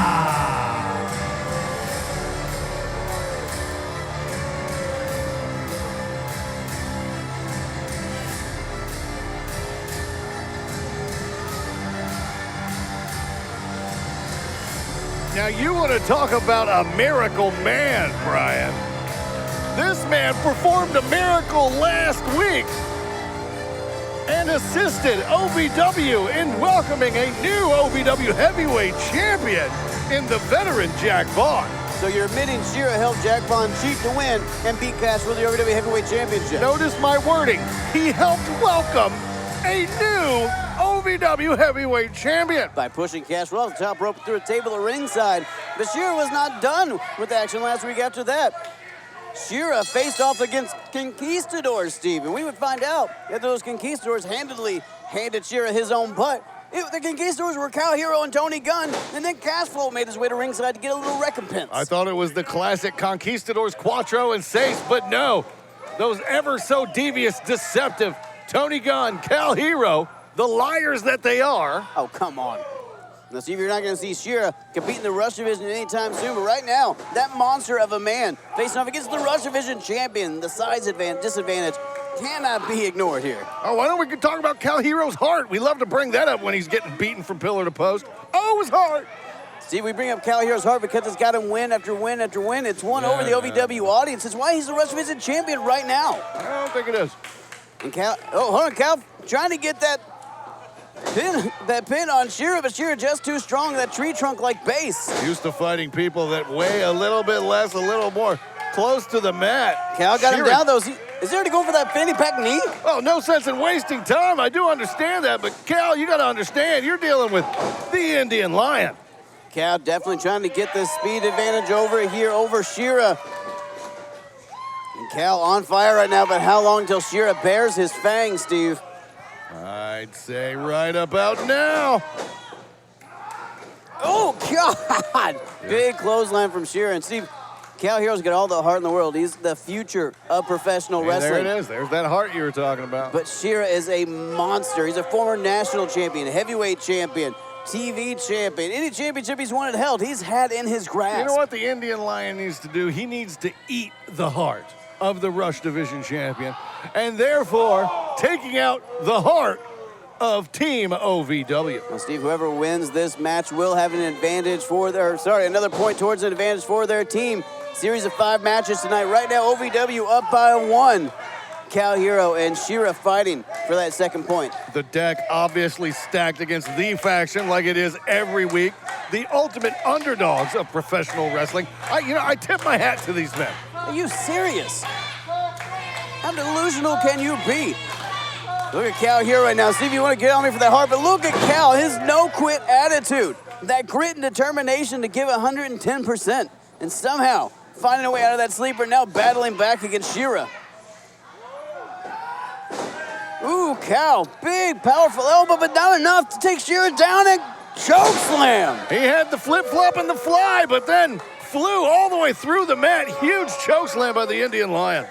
Now you want to talk about a miracle man, Brian. This man performed a miracle last week and assisted OVW in welcoming a new OVW heavyweight champion in the veteran Jack Vaughn. So you're admitting Shira helped Jack Vaughn cheat to win and beat Cash for the OVW Heavyweight Championship. Notice my wording. He helped welcome a new OVW heavyweight champion. By pushing Cash off the top rope through a table at ringside. But Shira was not done with action last week after that. Shira faced off against Conquistadors, Steve, and we would find out that those Conquistadors handedly handed Shira his own butt. The Conquistadors were Cal Hero and Tony Gunn, and then Cashflow made his way to ringside to get a little recompense. I thought it was the classic Conquistadors Quattro and Seis, but no. Those ever so devious, deceptive Tony Gunn, Cal Hero, the liars that they are. Oh, come on. Now, Steve, you're not going to see Shira compete in the Rush Division anytime soon, but right now, that monster of a man facing off against the Rush Division champion, the size disadvantage cannot be ignored here. Oh, why don't we talk about Cal Hero's heart? We love to bring that up when he's getting beaten from pillar to post. Oh, his heart. Steve, we bring up Cal Hero's heart because it's got him win after win after win. It's won over the OVW audience. It's why he's the Rush Division champion right now. I don't think it is. And Cal, oh, hold on, Cal, trying to get that pin on Shira, but Shira just too strong, that tree trunk-like base. Used to fighting people that weigh a little bit less, a little more close to the mat. Cal got him down, though. Is he already going for that fanny pack knee? Oh, no sense in wasting time. I do understand that, but Cal, you got to understand, you're dealing with the Indian Lion. Cal definitely trying to get the speed advantage over Shira. And Cal on fire right now, but how long till Shira bears his fangs, Steve? I'd say right about now. Oh, God! Big clothesline from Shira. And Steve, Cal Hero's got all the heart in the world. He's the future of professional wrestling. There it is. There's that heart you were talking about. But Shira is a monster. He's a former national champion, heavyweight champion, TV champion. Any championship he's wanted held, he's had in his grasp. You know what the Indian Lion needs to do? He needs to eat the heart of the Rush Division champion, and therefore taking out the heart of Team OVW. Well, Steve, whoever wins this match will have an advantage another point towards an advantage for their team. Series of 5 matches tonight. Right now, OVW up by 1. Cal Hero and Shira fighting for that second point. The deck obviously stacked against the faction like it is every week. The ultimate underdogs of professional wrestling. I tip my hat to these men. Are you serious? How delusional can you be? Look at Cal here right now. See if you want to get on me for that heart, but look at Cal, his no-quit attitude. That grit and determination to give 110%. And somehow finding a way out of that sleeper, now battling back against Shira. Ooh, Cal, big, powerful elbow, but not enough to take Shira down and choke slam. He had the flip-flop and the fly, but then flew all the way through the mat. Huge choke slam by the Indian Lion.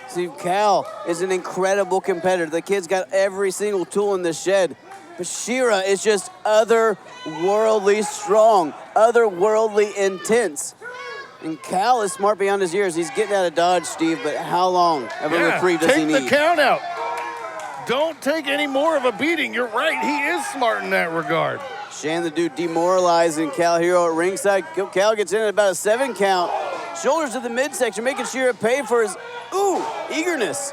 See, Cal is an incredible competitor. The kid's got every single tool in the shed. But Shira is just otherworldly strong, otherworldly intense. And Cal is smart beyond his years. He's getting out of dodge, Steve, but how long of a reprieve does he need? Take the count out. Don't take any more of a beating. You're right, he is smart in that regard. Shane the dude demoralizing Cal Hero at ringside. Cal gets in at about a 7 count. Shoulders to the midsection, making Shira pay for his, eagerness.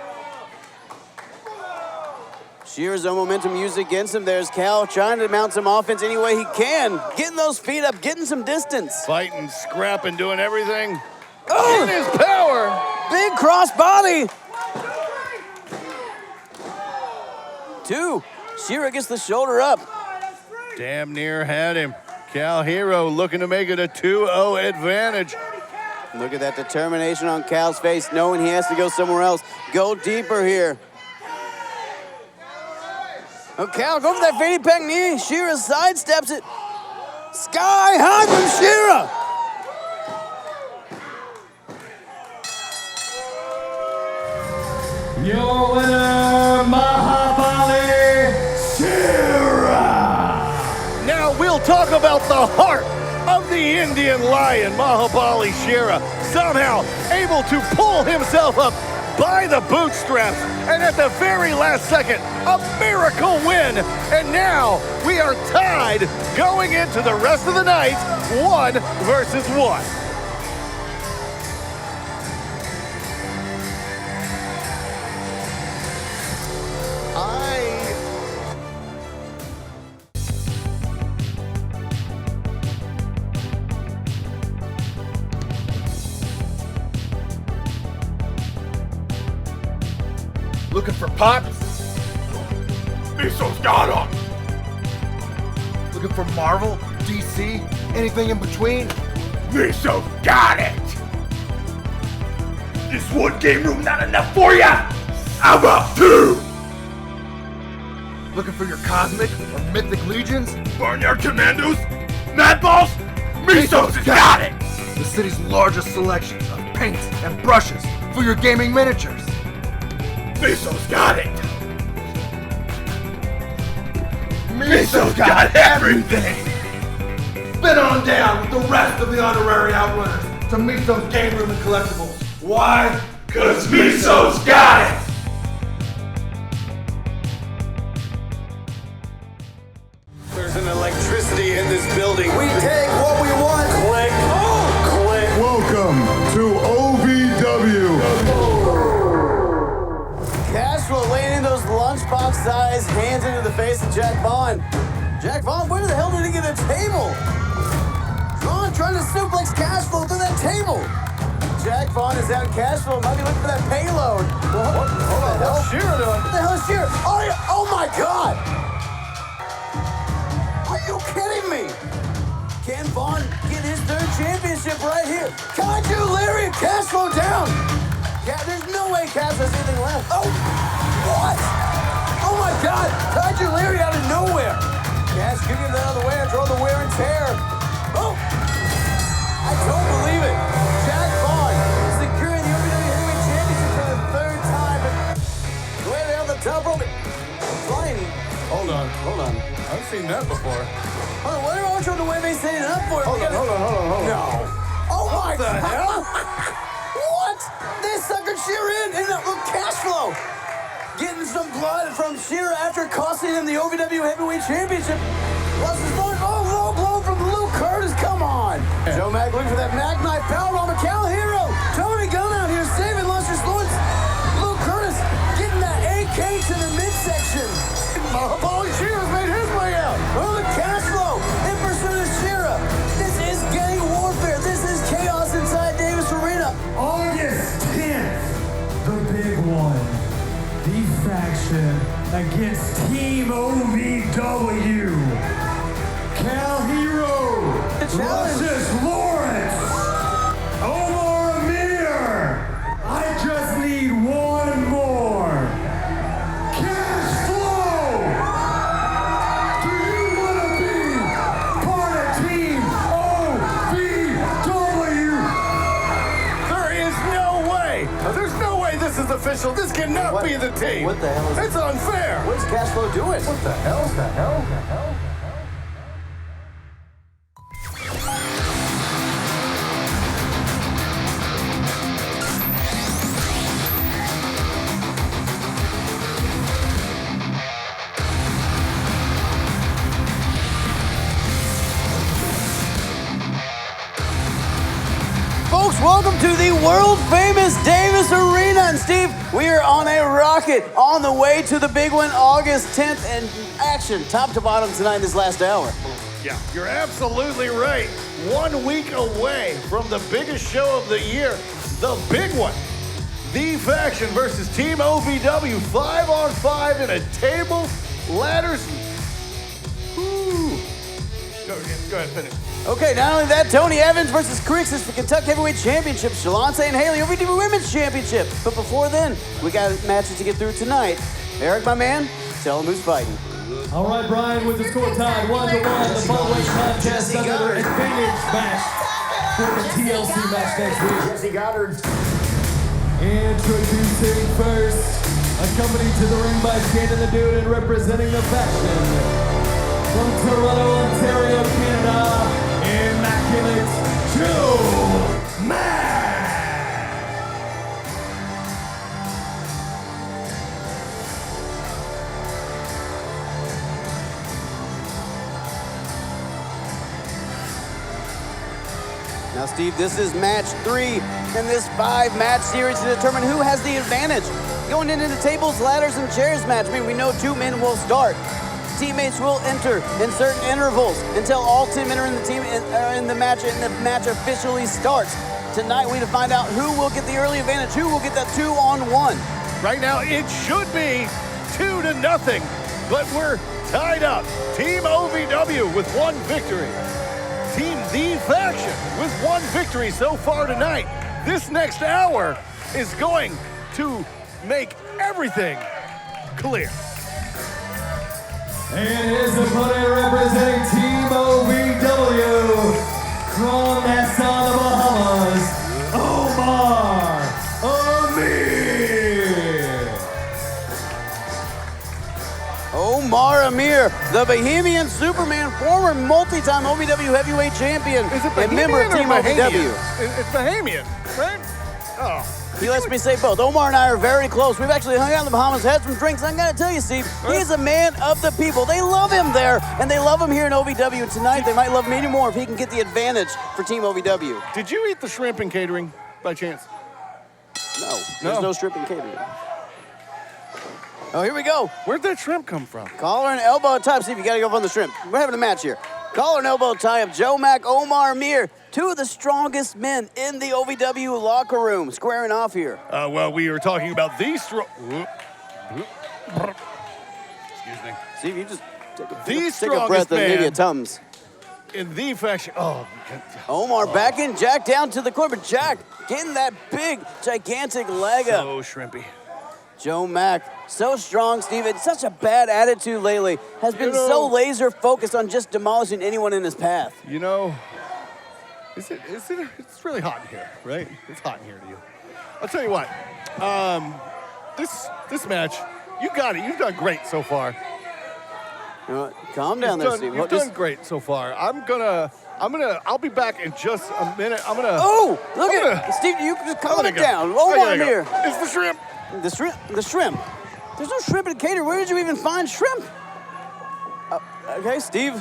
Shira's own momentum used against him. There's Cal trying to mount some offense any way he can. Getting those feet up, getting some distance. Fighting, scrapping, doing everything in his power. Big cross body. 2. Shira gets the shoulder up. Damn near had him. Cal Hero looking to make it a 2-0 advantage. Look at that determination on Cal's face, knowing he has to go somewhere else. Go deeper here. Oh, Cal, go for that fanny pack knee. Shira sidesteps it. Sky high from Shira. Your winner, Mahabali Shira. Now we'll talk about the heart of the Indian Lion, Mahabali Shira, somehow able to pull himself up by the bootstraps, and at the very last second, a miracle win. And now we are tied going into the rest of the night, 1 versus 1. Looking for Pops? Miso's got him! Looking for Marvel, DC, anything in between? Miso's got it! Is one game room not enough for ya? How about 2? Looking for your cosmic or mythic legions? Barnyard Commandos? Madballs? Miso's got it! The city's largest selections of paints and brushes for your gaming miniatures. Miso's got it! Miso's got everything! Spin on down with the rest of the honorary outrunners to Miso's game room and collectibles. Why? 'Cause Miso's got it! There's an electricity in this building. We take what we want. Click. Click. Welcome to OVW. Cashflow laying in those lunchbox-sized hands into the face of Jack Vaughn. Jack Vaughn, where the hell did he get a table? Vaughn trying to suplex Cashflow through that table. Jack Vaughn is out. Cashflow might be looking for that payload. What the hell? What's Shira doing? What the hell is Shira? Oh my God! Are you kidding me? Can Vaughn get his 3rd championship right here? Kaiju Lariat, Cashflow down. Yeah, there's no way Cass has anything left. Oh, what? Oh my God, Kaiju Lariat out of nowhere. Cass kicking that out of the way after all the wear and tear. Oh, I don't believe it. Jack Vaughn securing the OVW Heavyweight Championship for the 3rd time. The way they on the top rope. Flying. Hold on. I've seen that before. Hold on, what are all trying to way they setting it up for? Hold on. No. Oh my the God. hell? What? They suckered Shira in that little Cashflow. Getting some blood from Shira after costing him the OVW Heavyweight Championship. Lost his blood. Oh, low blow from Luke Curtis. Come on. Joe Mack looking for that Mack knife powerbomb. Cal Hero. Tony Gunn out here saving Luster's Lawrence. Luke Curtis elimination against Team OVW. Cal Hero, Luscious Lawrence, Omar Amir. I just need one more. Cash Flow. Do you want to be part of Team OVW? There is no way. There's no way this is official. This cannot be the team. What the hell is It's unfair. What is Cash Flow doing? What the hell? What the hell? What the hell? Folks, welcome to the world-famous Davis Arena. And Steve, we are on a rocket on the way to the big one, August 10th, and action top to bottom tonight this last hour. Yeah, you're absolutely right. 1 week away from the biggest show of the year, the big one. The Faction versus Team OVW, 5-on-5 in a table, ladders. Woo. Go ahead, finish. Okay, not only that, Tony Evans versus Crixus for Kentucky Heavyweight Championship, Shalonte and Haley OVW Women's Championship. But before then, we got matches to get through tonight. Eric, my man, tell him who's fighting. All right, Brian, with the score tied 1-1, the following contest another advantage match for the TLC match next week. Jesse Goddard. Introducing first, accompanied to the ring by Shannon the Dude and representing the Faction. From Toronto, Ontario, Canada, Immaculate Joe Mack. Now, Steve, this is match 3 in this 5-match series to determine who has the advantage. Going into the tables, ladders, and chairs match, we know 2 men will start. Teammates will enter in certain intervals until all 10 men are in the team in the match, and the match officially starts. Tonight, we to find out who will get the early advantage, who will get that 2-on-1. Right now, it should be 2-0, but we're tied up. Team OVW with 1 victory. Team The Faction with 1 victory so far tonight. This next hour is going to make everything clear. And his opponent representing Team OVW from Nassau, the Bahamas, Omar Amir. Omar Amir, the Bohemian Superman, former multi-time OVW heavyweight champion, and member of Team OVW. It's Bohemian, right? Oh. He lets me say both. Omar and I are very close. We've actually hung out in the Bahamas, had some drinks. I'm gonna tell you, Steve, he's a man of the people. They love him there, and they love him here in OVW. And tonight, they might love him any more if he can get the advantage for Team OVW. Did you eat the shrimp and catering by chance? No, there's no shrimp and catering. Oh, here we go. Where'd that shrimp come from? Collar and elbow tie. Steve, you gotta go up on the shrimp. We're having a match here. Collar and elbow tie of Joe Mack, Omar Amir, 2 of the strongest men in the OVW locker room, squaring off here. Well, we were talking about the strong. Excuse me. Steve, you just take the a breath and maybe a man Tums. in The Faction. Oh, Omar backing Jack down to the corner, but Jack getting that big, gigantic leg up. so shrimpy. Joe Mack, so strong, Steve. It's such a bad attitude lately. Has been so laser focused on just demolishing anyone in his path. You know, it's really hot in here, right? It's hot in here to you. I'll tell you what, this match, you got it. You've done great so far. You know what? Calm down there, Steve. You've done great so far. I'll be back in just a minute. Oh, look at it. Steve, you just calm it down. Omar here. It's the shrimp. The shrimp. There's no shrimp in Decatur. Where did you even find shrimp? Okay, Steve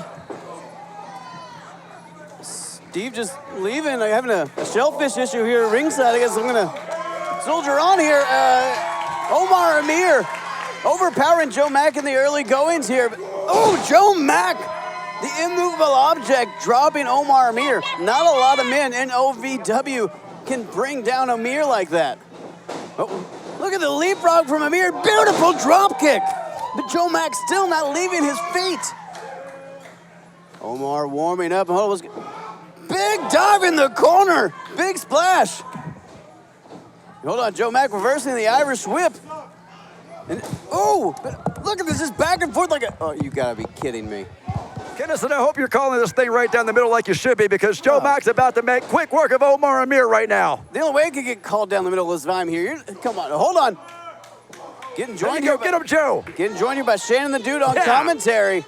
just leaving. Like having a shellfish issue here at ringside. I guess I'm gonna soldier on here. Omar Amir overpowering Joe Mack in the early goings here. Oh, Joe Mack, the immovable object, dropping Omar Amir. Not a lot of men in OVW can bring down Amir like that. Oh. Look at the leapfrog from Amir. Beautiful drop kick. But Joe Mack still not leaving his feet. Omar warming up. Big dive in the corner. Big splash. Hold on, Joe Mack reversing the Irish whip. And, look at this, just back and forth like a... Oh, you gotta be kidding me. Kennison, I hope you're calling this thing right down the middle like you should be, because Joe Mack's about to make quick work of Omar Amir right now. The only way it could get called down the middle is if I'm here. Come on, hold on. Getting joined here. Get him, Joe. Getting joined here by Shannon the Dude on commentary.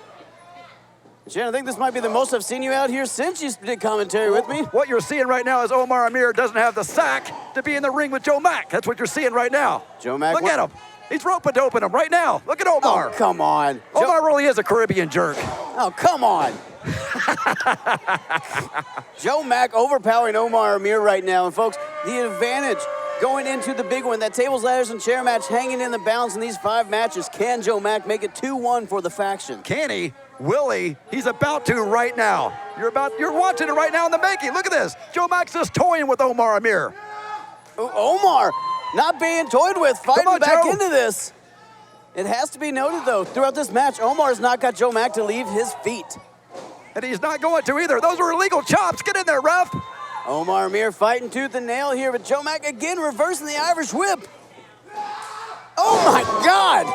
Shannon, I think this might be the most I've seen you out here since you did commentary with me. What you're seeing right now is Omar Amir doesn't have the sack to be in the ring with Joe Mack. That's what you're seeing right now. Joe Mack. Look at him. He's rope-a-doping him right now. Look at Omar. Oh, come on. Omar really is a Caribbean jerk. Oh, come on. Joe Mack overpowering Omar Amir right now. And folks, the advantage going into the big one, that tables, ladders, and chair match hanging in the balance in these 5 matches. Can Joe Mack make it 2-1 for the faction? Can he? Will he? He's about to right now. You're watching it right now in the making. Look at this. Joe Mack's just toying with Omar Amir. Omar not being toyed with, fighting back Joe. into this. It has to be noted, though, throughout this match, Omar's not got Joe Mack to leave his feet. And he's not going to either. Those were illegal chops. Get in there, ref. Omar Amir fighting tooth and nail here, but Joe Mack again reversing the Irish whip. Oh, my God.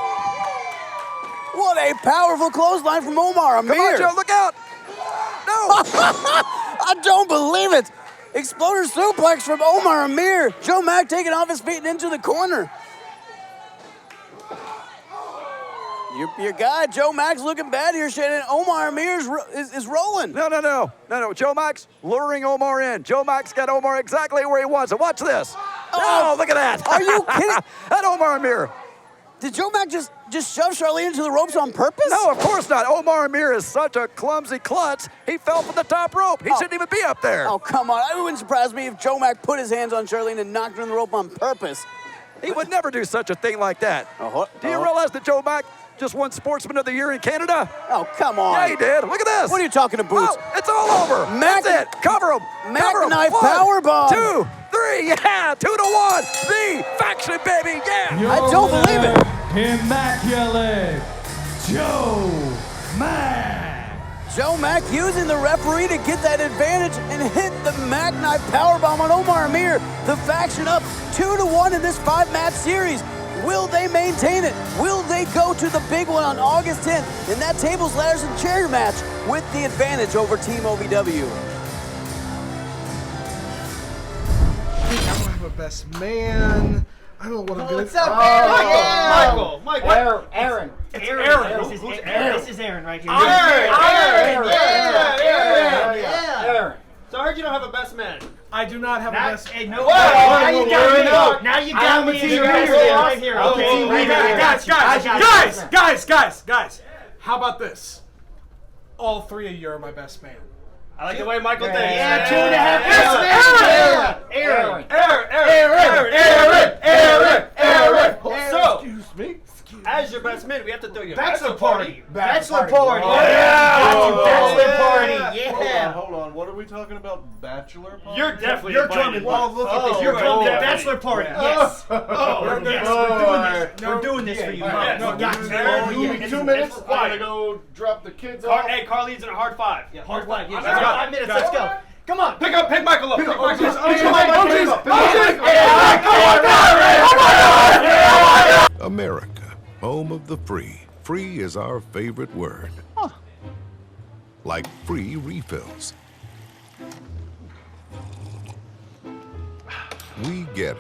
What a powerful clothesline from Omar Amir. Come on, Joe, look out. No. I don't believe it. Exploder suplex from Omar Amir. Joe Mack taking off his feet and into the corner. Your guy, Joe Mack's looking bad here, Shannon. Omar Amir is rolling. No. Joe Mack's luring Omar in. Joe Mack's got Omar exactly where he wants it. Watch this. Oh, look at that. Are you kidding? That Omar Amir. Did Joe Mack just shove Charlene into the ropes on purpose? No, of course not. Omar Amir is such a clumsy klutz. He fell from the top rope. He shouldn't even be up there. Oh, come on. It wouldn't surprise me if Joe Mack put his hands on Charlene and knocked her in the rope on purpose. He would never do such a thing like that. Do you realize that Joe Mack just won Sportsman of the Year in Canada? Oh, come on. Yeah, he did. Look at this. What are you talking to, Boots? Oh, it's all over. That's it. Cover him. Mack knife 1, powerbomb. 2, 3. Yeah, 2-1. The faction, baby. Yeah. I don't believe it. Immaculate Joe Mack. Joe Mack using the referee to get that advantage and hit the Mack knife powerbomb on Omar Amir. The faction up 2-1 in this 5-match series. Will they maintain it? Will they go to the big one on August 10th in that tables, ladders, and chair match with the advantage over Team OVW? I don't have a best man. I don't know what I'm gonna. What's up, Aaron? Michael. Aaron. It's Aaron. This is Aaron. This is Aaron right here. Aaron. So I heard you don't have a best man. I do not have a best. Hey, no. Now you got me. Now you got me. Right here. Okay. Guys. How about this? All 3 of you are my best man. I like the way Michael thinks. Yeah, 2.5. Aaron. So, excuse me. as your best man, we have to throw you a Bachelor party. Bachelor party. Bachelor party. Yeah. Hold on. What are we talking about? Bachelor party? You're definitely You're invited. drumming. Oh, look at this. You're drumming. Bachelor party. Yes. We're doing this for you. Give me 2 minutes. I gotta go drop the kids off. Hey, Carlene's in a hard 5. Hard 5. Let's go. 5 minutes. Let's go. Come on. Pick Michael up. America, home of the free. Free is our favorite word. Like free refills. We get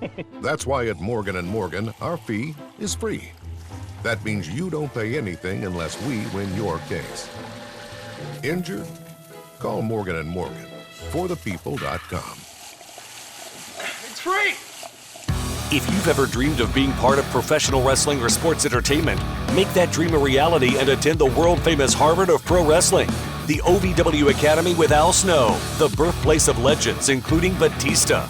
it. That's why at Morgan & Morgan, our fee is free. That means you don't pay anything unless we win your case. Injured? Call Morgan & Morgan. ForThePeople.com. It's free. If you've ever dreamed of being part of professional wrestling or sports entertainment, make that dream a reality and attend the world-famous Harvard of Pro Wrestling, the OVW Academy with Al Snow, the birthplace of legends including Batista,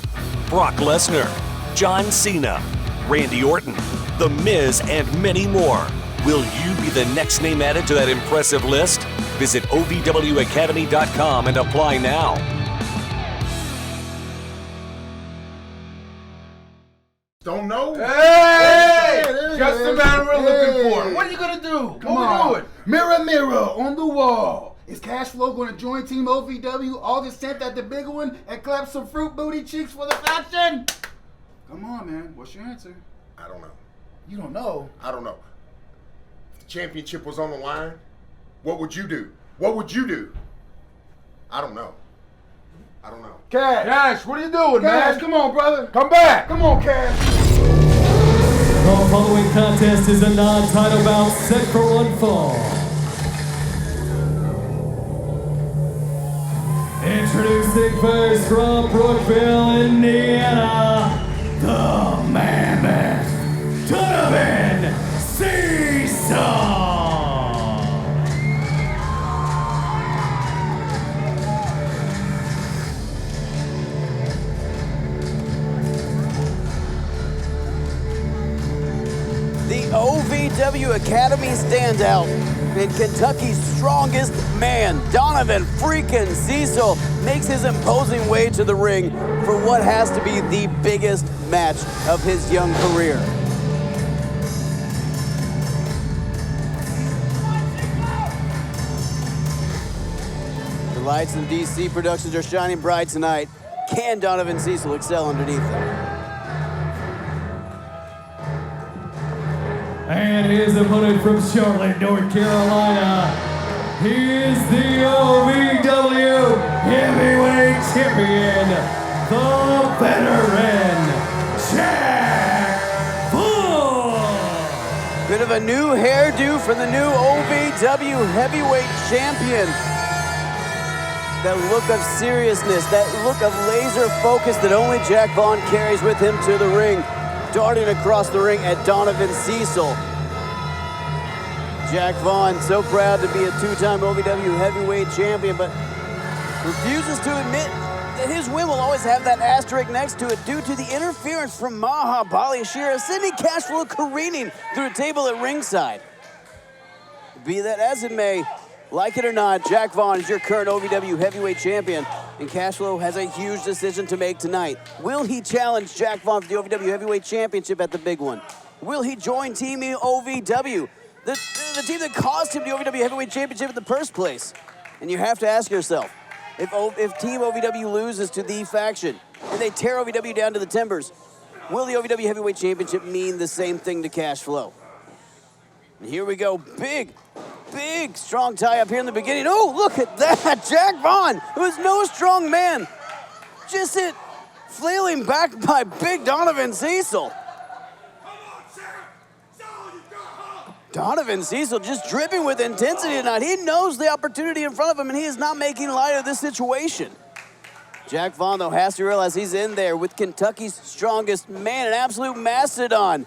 Brock Lesnar, John Cena, Randy Orton, The Miz, and many more. Will you be the next name added to that impressive list? Visit OVWacademy.com and apply now. don't know? Hey! Hey, Just the hey, man we're looking hey. for. What are you gonna do? Come what on. we doing? Mirror, mirror on the wall. Is Cashflow going to join Team OVW August 10th at the big one and clap some fruit booty cheeks for the faction? Come on, man. What's your answer? I don't know. You don't know? I don't know. If the championship was on the line, what would you do? What would you do? I don't know. I don't know. Cash, what are you doing, Cash, man? come on, brother. Come back. Come on, Cash. The following contest is a non-title bout set for one fall. Introducing first from Brookville, Indiana, the Mammoth, Donovan Cecil. The OVW Academy standout and Kentucky's strongest man, Donovan freaking Cecil, makes his imposing way to the ring for what has to be the biggest match of his young career. The lights in DC Productions are shining bright tonight. Can Donovan Cecil excel underneath them? And his opponent from Charlotte, North Carolina, he is the OVW Heavyweight Champion, the veteran, Jack Vaughn. Bit of a new hairdo for the new OVW Heavyweight Champion. That look of seriousness, that look of laser focus that only Jack Vaughn carries with him to the ring. Darting across the ring at Donovan Cecil. Jack Vaughn, so proud to be a two-time OVW heavyweight champion, but refuses to admit that his win will always have that asterisk next to it due to the interference from Mahabali Shira, sending Cashflow careening through a table at ringside. Be that as it may, like it or not, Jack Vaughn is your current OVW heavyweight champion, and Cashflow has a huge decision to make tonight. Will he challenge Jack Vaughn for the OVW heavyweight championship at the big one? Will he join Team OVW, the team that cost him the OVW heavyweight championship in the first place? And you have to ask yourself, if Team OVW loses to the faction and they tear OVW down to the timbers, will the OVW heavyweight championship mean the same thing to Cashflow? And here we go, big, strong tie up here in the beginning. Oh, look at that. Jack Vaughn, who is no strong man, just hit flailing back by big Donovan Cecil. Donovan Cecil just dripping with intensity tonight. He knows the opportunity in front of him, and he is not making light of this situation. Jack Vaughn, though, has to realize he's in there with Kentucky's strongest man, an absolute mastodon.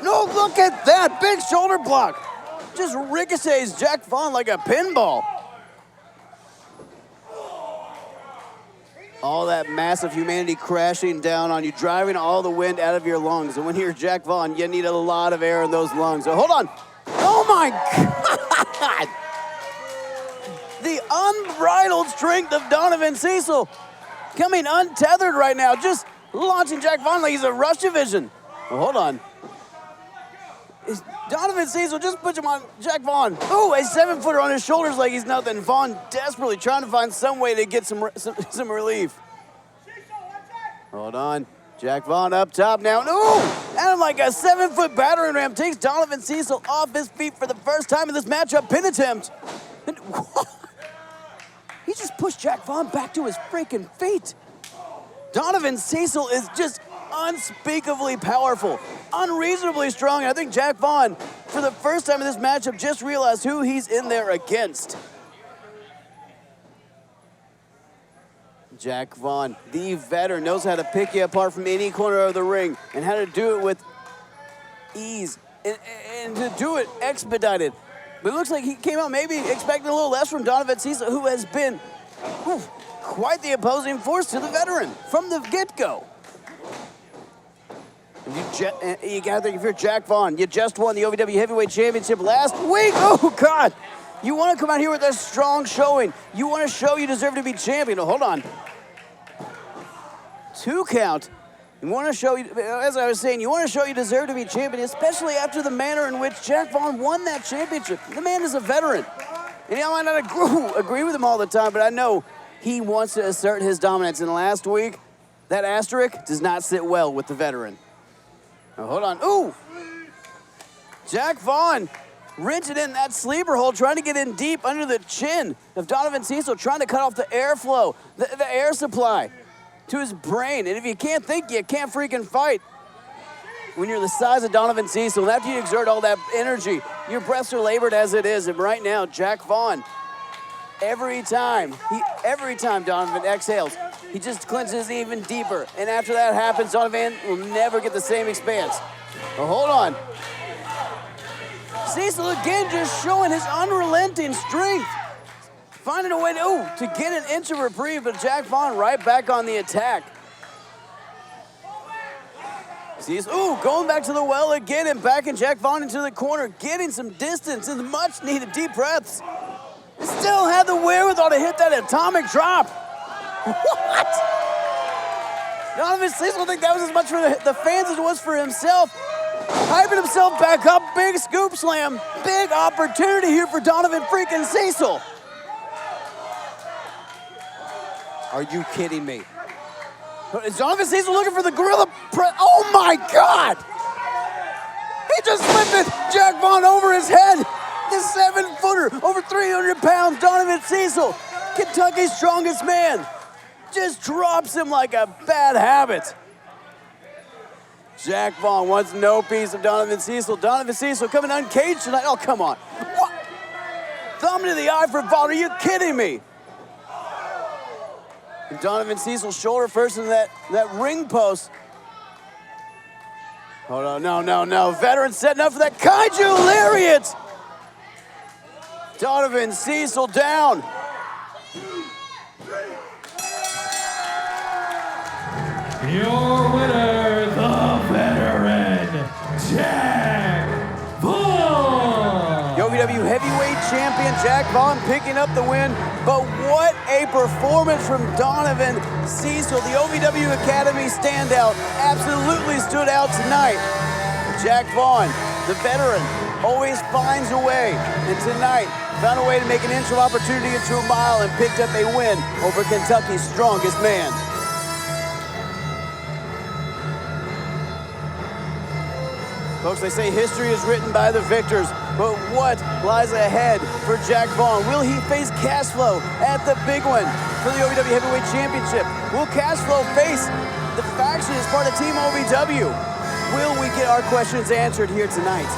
No, look at that. Big shoulder block. Just ricochets Jack Vaughn like a pinball. All that massive humanity crashing down on you, driving all the wind out of your lungs. And when you're Jack Vaughn, you need a lot of air in those lungs. So hold on. Oh my God! The unbridled strength of Donovan Cecil coming untethered right now, just launching Jack Vaughn like he's a Rush Division. Well, hold on. Donovan Cecil just puts him on Jack Vaughn. Oh, a 7-footer on his shoulders like he's nothing. Vaughn desperately trying to find some way to get some relief. Hold on. Jack Vaughn up top now. Ooh! And like a 7-foot battering ram takes Donovan Cecil off his feet for the first time in this matchup pin attempt. And he just pushed Jack Vaughn back to his freaking feet. Donovan Cecil is just unspeakably powerful, unreasonably strong. And I think Jack Vaughn, for the first time in this matchup, just realized who he's in there against. Jack Vaughn, the veteran, knows how to pick you apart from any corner of the ring and how to do it with ease and to do it expedited. But it looks like he came out maybe expecting a little less from Donovan Cecil, who has been quite the opposing force to the veteran from the get-go. You gotta think, if you're Jack Vaughn, you just won the OVW Heavyweight Championship last week. Oh, God. You want to come out here with a strong showing. You want to show you deserve to be champion. Oh, hold on. 2 count. You want to show, as I was saying, you want to show you deserve to be champion, especially after the manner in which Jack Vaughn won that championship. The man is a veteran. And I might not agree with him all the time, but I know he wants to assert his dominance. And last week, that asterisk does not sit well with the veteran. Now, hold on. Ooh! Jack Vaughn wrenching in that sleeper hold, trying to get in deep under the chin of Donovan Cecil, trying to cut off the airflow, the air supply to his brain. And if you can't think, you can't freaking fight. When you're the size of Donovan Cecil, and after you exert all that energy, your breaths are labored as it is. And right now, Jack Vaughn, every time Donovan exhales, he just clenches even deeper. And after that happens, Donovan will never get the same expanse. But hold on. Cecil again just showing his unrelenting strength. Finding a way to get an inch of reprieve, but Jack Vaughn right back on the attack. Cecil, going back to the well again and backing Jack Vaughn into the corner, getting some distance and much needed deep breaths. Still had the wherewithal to hit that atomic drop. What? Donovan Cecil, I think that was as much for the fans as it was for himself. Hyping himself back up, big scoop slam. Big opportunity here for Donovan freaking Cecil. Are you kidding me? Is Donovan Cecil looking for the gorilla press? Oh my God! He just lifted Jack Vaughn over his head. The 7-footer, over 300 pounds, Donovan Cecil, Kentucky's strongest man, just drops him like a bad habit. Jack Vaughn wants no piece of Donovan Cecil. Donovan Cecil coming uncaged tonight. Oh, come on. What? Thumb to the eye for Vaughn. Are you kidding me? And Donovan Cecil's shoulder first into that ring post. Hold on, no. Veteran setting up for that kaiju lariat. Donovan Cecil down. Your winner, the veteran, Jack Vaughn. The OVW heavyweight champion Jack Vaughn picking up the win, but what a performance from Donovan Cecil. The OVW Academy standout absolutely stood out tonight. Jack Vaughn, the veteran, always finds a way, and tonight found a way to make an inch of opportunity into a mile and picked up a win over Kentucky's strongest man. Folks, they say history is written by the victors, but what lies ahead for Jack Vaughn? Will he face Cashflow at the big one for the OVW Heavyweight Championship? Will Cashflow face the faction as part of Team OVW? Will we get our questions answered here tonight?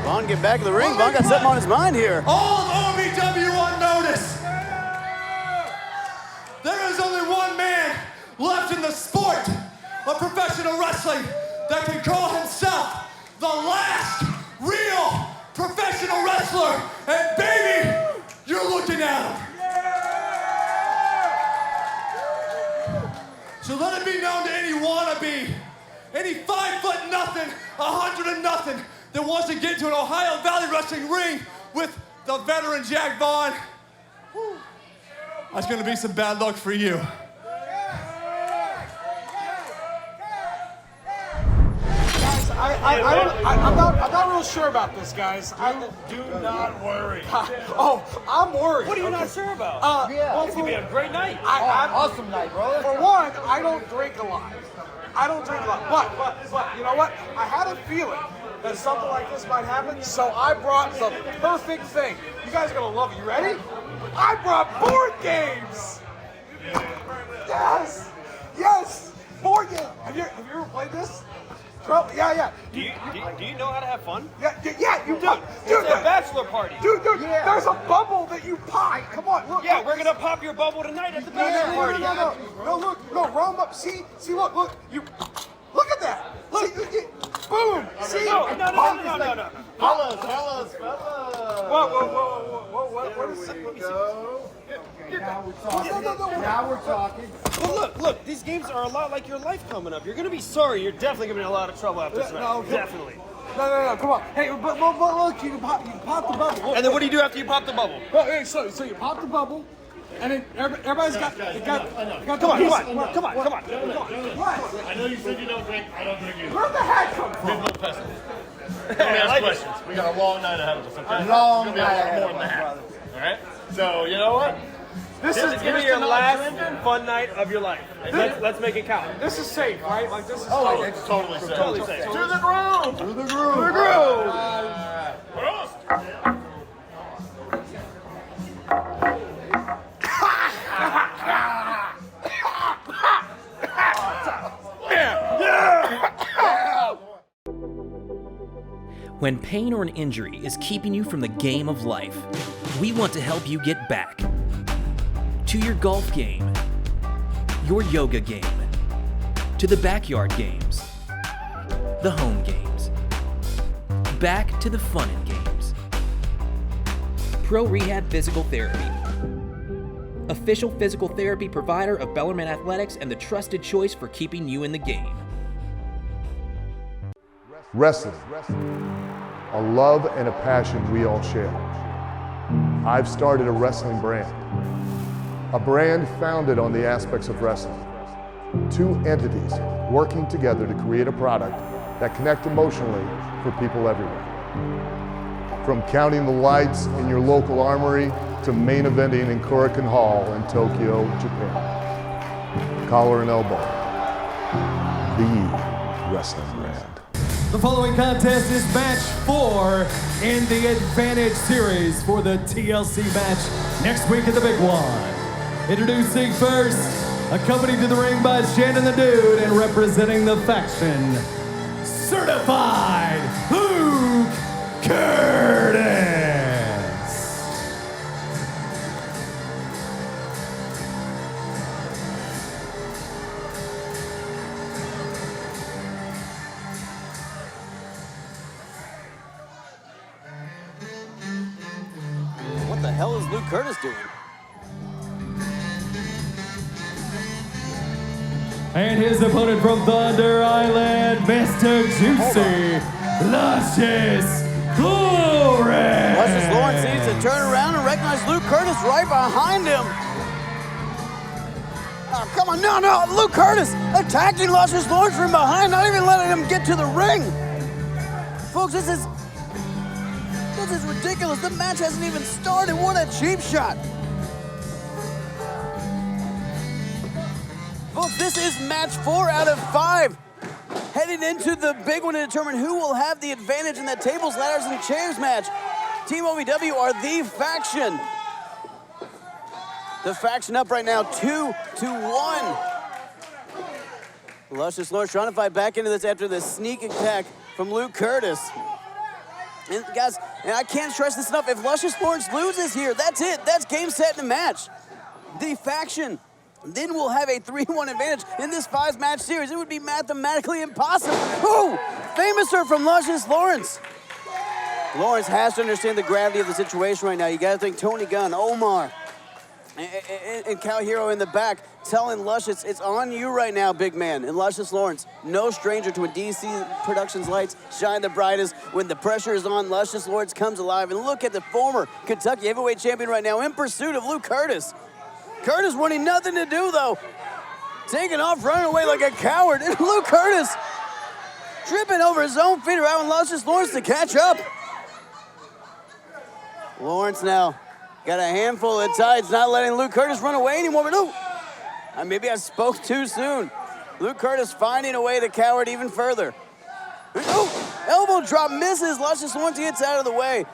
Vaughn get back in the ring. Vaughn got something on his mind here. All of OVW on notice. There is only one man left in the sport of professional wrestling that can call himself the last real professional wrestler. And baby, you're looking at him. So let it be known to any wannabe, any 5'0" nothing, 100 nothing, that wants to get into an Ohio Valley Wrestling ring with the veteran Jack Vaughn. Whew. That's gonna be some bad luck for you. I'm not real sure about this, guys. Do not worry. I'm worried. What are you not sure about? It's gonna be a great night. Awesome night, bro. For one, I don't drink a lot. But you know what? I had a feeling that something like this might happen, so I brought the perfect thing. You guys are gonna love it. You ready? I brought board games. Yes, board game. Have you ever played this? Yeah. Do you know how to have fun? Yeah, you do. Dude, it's a bachelor party. Dude, there's a bubble that you pop. Come on, look. Yeah, we're gonna pop your bubble tonight at the bachelor party. No, roll them up. See, look. You look at that. Look, boom. See? No. Fellas. Whoa. What is it? Let me see. Now we're talking. Now we're talking. Well, look, these games are a lot like your life coming up. You're gonna be sorry. You're definitely gonna be in a lot of trouble after this match. No, Definitely. No, come on. Hey, but look, you can pop the bubble. And then what do you do after you pop the bubble? Well, hey, so you pop the bubble, and then everybody's got. Come on. What? I know you said you don't drink. I don't drink either. Where'd the hat come from? Let me ask questions. We got a long night ahead of us, okay? Long It's gonna be a lot more than that. All right? So, you know what? This is gonna be your last fun night of your life. Let's make it count. This is safe, right? Like this is It's totally safe. Totally safe. To the ground. To the groove. To the groove. When pain or an injury is keeping you from the game of life, we want to help you get back to your golf game, your yoga game, to the backyard games, the home games, back to the fun and games. Pro Rehab Physical Therapy, official physical therapy provider of Bellarmine Athletics and the trusted choice for keeping you in the game. Wrestling, a love and a passion we all share. I've started a wrestling brand, a brand founded on the aspects of wrestling. Two entities working together to create a product that connect emotionally for people everywhere. From counting the lights in your local armory to main eventing in Korakuen Hall in Tokyo, Japan. Collar and elbow, the wrestling brand. The following contest is match 4 in the Advantage Series for the TLC match next week at the Big One. Introducing first, accompanied to the ring by Shannon the Dude and representing the faction, Certified Luke Curtis. What the hell is Luke Curtis doing? And his opponent from Thunder Island, Mr. Juicy, Luscious Lawrence. Luscious Lawrence needs to turn around and recognize Luke Curtis right behind him. Oh, come on, no, Luke Curtis attacking Luscious Lawrence from behind, not even letting him get to the ring. Folks, this is ridiculous. The match hasn't even started. What a cheap shot. Folks, this is match 4 out of 5. Heading into the big one to determine who will have the advantage in that tables, ladders, and chairs match. Team OVW are the faction. The faction up right now, 2-1. Luscious Lawrence trying to fight back into this after the sneak attack from Luke Curtis. And guys, and I can't stress this enough, if Luscious Lawrence loses here, that's it. That's game, set, and match. The faction then we'll have a 3-1 advantage in this 5-match series. It would be mathematically impossible. Ooh, famouser from Luscious Lawrence. Lawrence has to understand the gravity of the situation right now. You gotta think Tony Gunn, Omar, and Cal Hero in the back telling Luscious, it's on you right now, big man. And Luscious Lawrence, no stranger to when DC Productions lights shine the brightest. When the pressure is on, Luscious Lawrence comes alive. And look at the former Kentucky heavyweight champion right now in pursuit of Luke Curtis. Curtis wanting nothing to do, though. Taking off, running away like a coward. And Luke Curtis tripping over his own feet, allowing Luscious Lawrence to catch up. Lawrence now got a handful of tights, not letting Luke Curtis run away anymore. But ooh, maybe I spoke too soon. Luke Curtis finding a way to cower it even further. Ooh, elbow drop misses. Luscious Lawrence gets out of the way.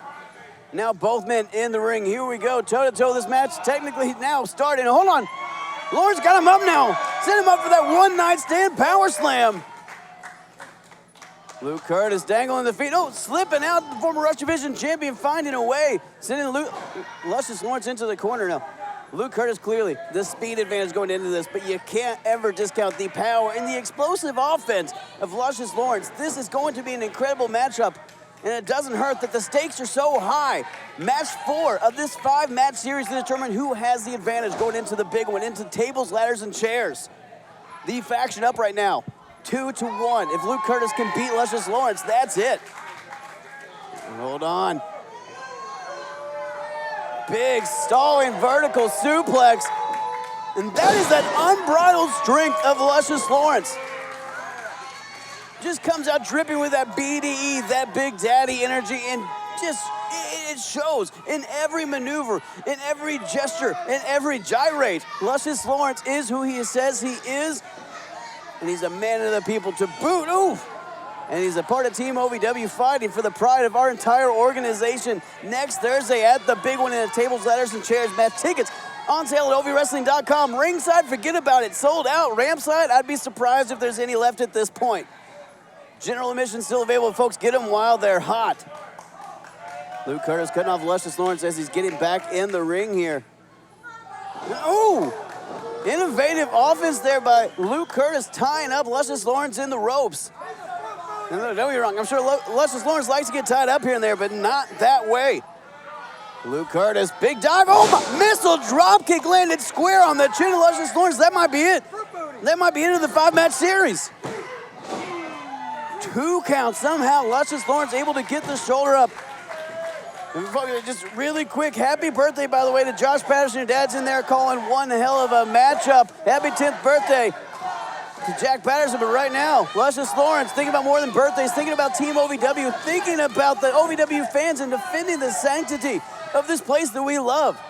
Now both men in the ring. Here we go, toe-to-toe. This match technically now starting. Hold on. Lawrence got him up now. Set him up for that one-night stand power slam. Luke Curtis dangling the feet. Oh, slipping out. The former Rush Division champion finding a way. Sending Luscious Lawrence into the corner now. Luke Curtis clearly the speed advantage going into this, but you can't ever discount the power and the explosive offense of Luscious Lawrence. This is going to be an incredible matchup. And it doesn't hurt that the stakes are so high. Match 4 of this 5-match series to determine who has the advantage going into the big one, into tables, ladders, and chairs. The faction up right now, 2-1. If Luke Curtis can beat Luscious Lawrence, that's it. Hold on. Big stalling vertical suplex. And that is that unbridled strength of Luscious Lawrence. Just comes out dripping with that BDE, that Big Daddy energy, and just, it shows in every maneuver, in every gesture, in every gyrate. Luscious Lawrence is who he says he is, and he's a man of the people to boot. Oof! And he's a part of Team OVW fighting for the pride of our entire organization next Thursday at the big one in the tables, ladders, and chairs match. Tickets on sale at ovwrestling.com. Ringside, forget about it. Sold out. Rampside, I'd be surprised if there's any left at this point. General admission still available, folks. Get them while they're hot. Luke Curtis cutting off Luscious Lawrence as he's getting back in the ring here. Ooh! Innovative offense there by Luke Curtis, tying up Luscious Lawrence in the ropes. Don't get me wrong, I'm sure Luscious Lawrence likes to get tied up here and there, but not that way. Luke Curtis, big dive. Oh my, missile dropkick landed square on the chin of Luscious Lawrence. That might be it. That might be it of the 5-match series. 2 counts. Somehow Luscious Lawrence able to get the shoulder up. Just really quick, happy birthday, by the way, to Josh Patterson. Your dad's in there calling one hell of a matchup. Happy 10th birthday to Jack Patterson. But right now, Luscious Lawrence thinking about more than birthdays, thinking about Team OVW, thinking about the OVW fans and defending the sanctity of this place that we love.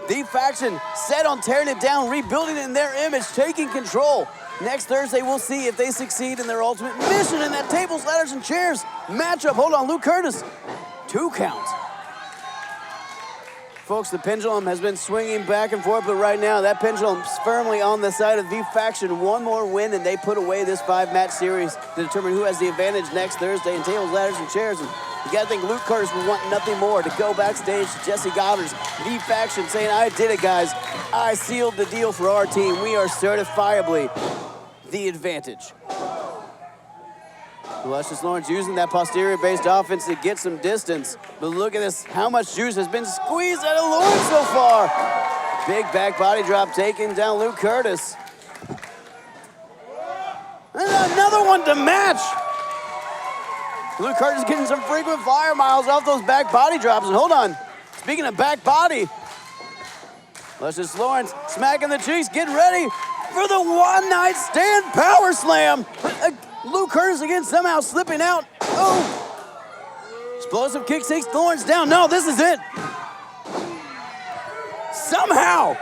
The faction set on tearing it down, rebuilding it in their image, taking control. Next Thursday, we'll see if they succeed in their ultimate mission in that tables, ladders, and chairs matchup. Hold on, Luke Curtis. 2 counts. Folks, the pendulum has been swinging back and forth, but right now that pendulum's firmly on the side of the faction. One more win, and they put away this 5-match series to determine who has the advantage next Thursday in tables, ladders, and chairs. And you gotta think Luke Curtis would want nothing more to go backstage to Jesse Goddard's the faction saying, I did it, guys. I sealed the deal for our team. We are certifiably the advantage. Luscious Lawrence using that posterior-based offense to get some distance. But look at this, how much juice has been squeezed out of Lawrence so far. Big back body drop taking down Luke Curtis. And another one to match. Luke Curtis getting some frequent flyer miles off those back body drops. And hold on, speaking of back body, Luscious Lawrence smacking the cheeks, getting ready for the one-night stand power slam. Luke Curtis again somehow slipping out. Oh! Explosive kick takes Lawrence down. No, this is it. Somehow,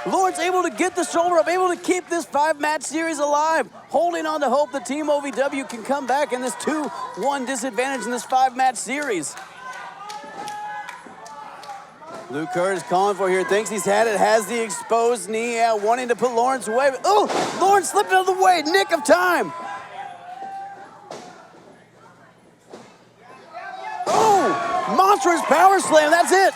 Lawrence able to get the shoulder up, able to keep this 5-match series alive, holding on to hope the Team OVW can come back in this 2-1 disadvantage in this 5-match series. Luke Curtis calling for here, thinks he's had it, has the exposed knee out, wanting to put Lawrence away. Oh, Lawrence slipped out of the way, nick of time. Oh, monstrous power slam, that's it.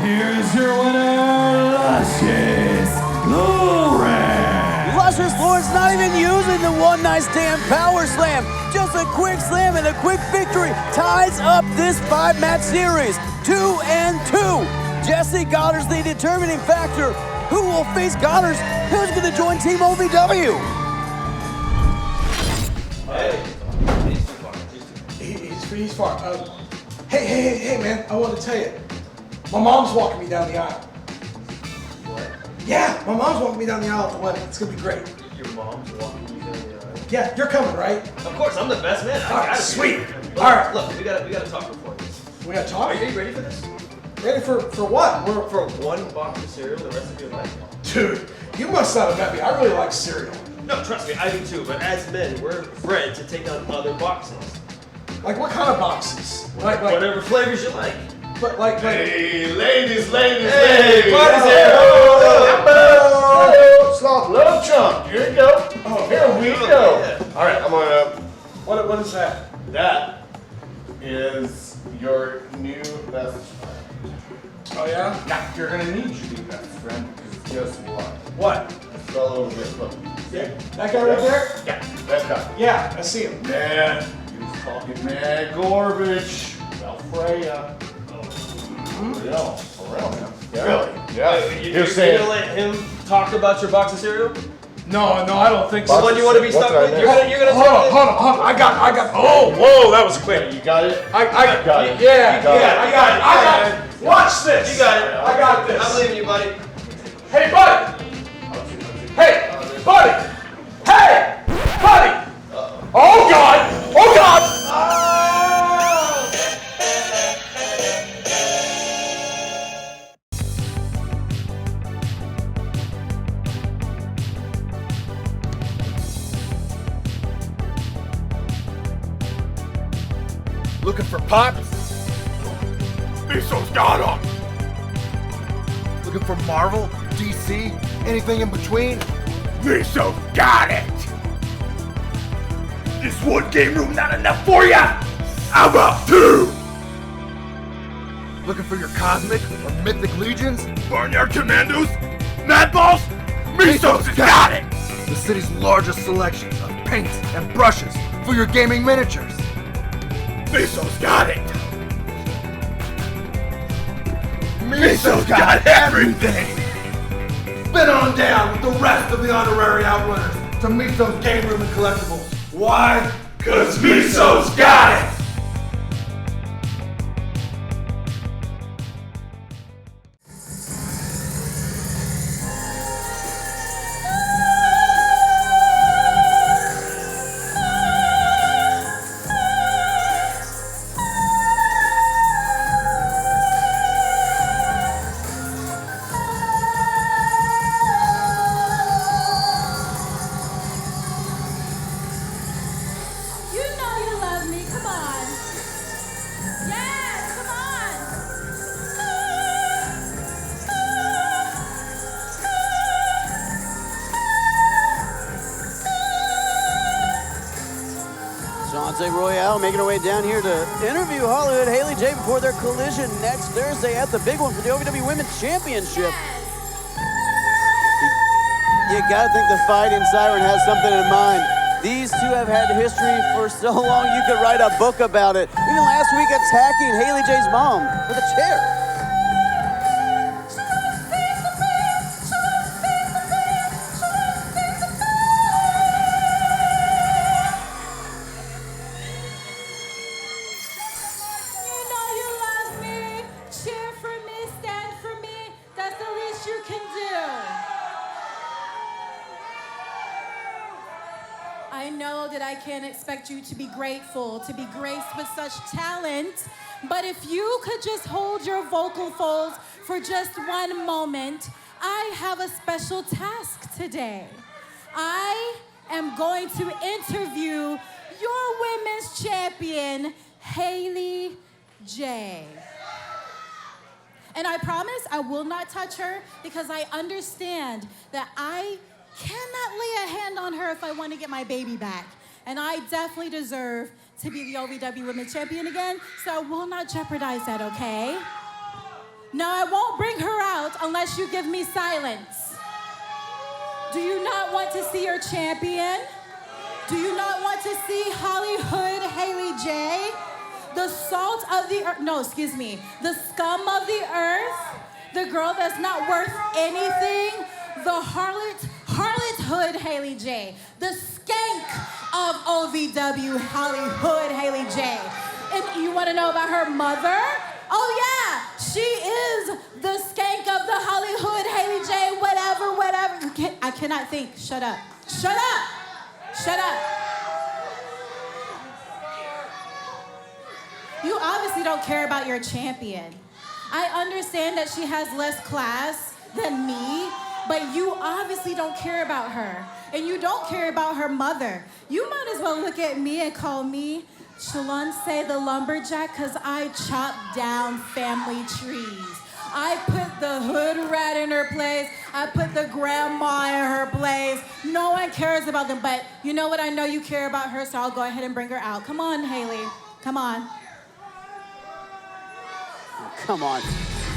Here's your winner, Luscious Lawrence. Luscious Lawrence not even using the one-night stand power slam. Just a quick slam and a quick victory ties up this 5-match series. 2-2. Jesse Goddard's the determining factor. Who will face Goddard? Who's going to join Team OVW? He's far. Hey, man, I want to tell you. My mom's walking me down the aisle. What? Yeah, my mom's walking me down the aisle at the wedding. It's going to be great. Your mom's walking you down the aisle? Yeah, you're coming, right? Of course, I'm the best man. All right, sweet. Look, All right. Look, we gotta talk before this. We got to talk? Are you ready for this? Ready for what? We're for one box of cereal the rest of your life? Dude, you must not have met me. I really like cereal. No, trust me, I do too. But as men, we're bred to take on other boxes. Like what kind of boxes? Like whatever flavors you like. But like hey, ladies, hey, party's here. Soft love chunk. Here we go. Oh, here we go. Yeah. All right, I'm gonna. What is that? That is your new best friend. Oh yeah? Yeah, you're gonna need your new best friend, because guess what? What? It's all over this, look. Yeah. That guy right there? Yeah, that guy. Yeah, I see him. Man, he was talking mad garbage about Freya. Yeah, for real, man. Yeah. Really? Yeah. You're gonna let him talk about your box of cereal? No, I don't think so. The one you want to be stuck with? You're gonna hold on. I got. Oh, whoa, that was quick. You got it? I got it. Yeah, You got it. I got it. Watch this. You got it. I got this. I believe in you, buddy. Hey, buddy. Hey, buddy. Hey, buddy. Oh God. Oh God. Looking for Pops? Miso's got him. Looking for Marvel, DC, anything in between? Miso's got it. Is one game room not enough for ya? How about two? Looking for your cosmic or mythic legions? Barnyard Commandos? Madballs? Miso's has got it. The city's largest selection of paints and brushes for your gaming miniatures. Miso's got it. Miso's got everything. Spin on down with the rest of the honorary outrunners to Miso's game room and collectibles. Why? 'Cause Miso's got it. Royale making her way down here to interview Hollywood Haley J before their collision next Thursday at the big one for the OVW Women's Championship. You gotta think the Fighting Siren has something in mind. These two have had history for so long you could write a book about it. Even last week attacking Haley J's mom with a chair. I know that I can't expect you to be grateful, to be graced with such talent, but if you could just hold your vocal folds for just one moment, I have a special task today. I am going to interview your women's champion, Haley J. And I promise I will not touch her because I understand that I cannot lay a hand on her if I want to get my baby back. And I definitely deserve to be the OVW Women's Champion again, so I will not jeopardize that, okay? No, I won't bring her out unless you give me silence. Do you not want to see your champion? Do you not want to see Hollywood Haley J? The salt of the earth, no, excuse me, the scum of the earth, the girl that's not worth anything, the harlothood Haley J, the skank of OVW Hollywood Haley J. And you want to know about her mother? Oh yeah, she is the skank of the Hollywood Haley J, whatever. I cannot think, shut up. Shut up, shut up. You obviously don't care about your champion. I understand that she has less class than me, but you obviously don't care about her. And you don't care about her mother. You might as well look at me and call me Shalonce the Lumberjack, because I chop down family trees. I put the hood rat in her place. I put the grandma in her place. No one cares about them, but you know what? I know you care about her, so I'll go ahead and bring her out. Come on, Haley. Come on. Come on.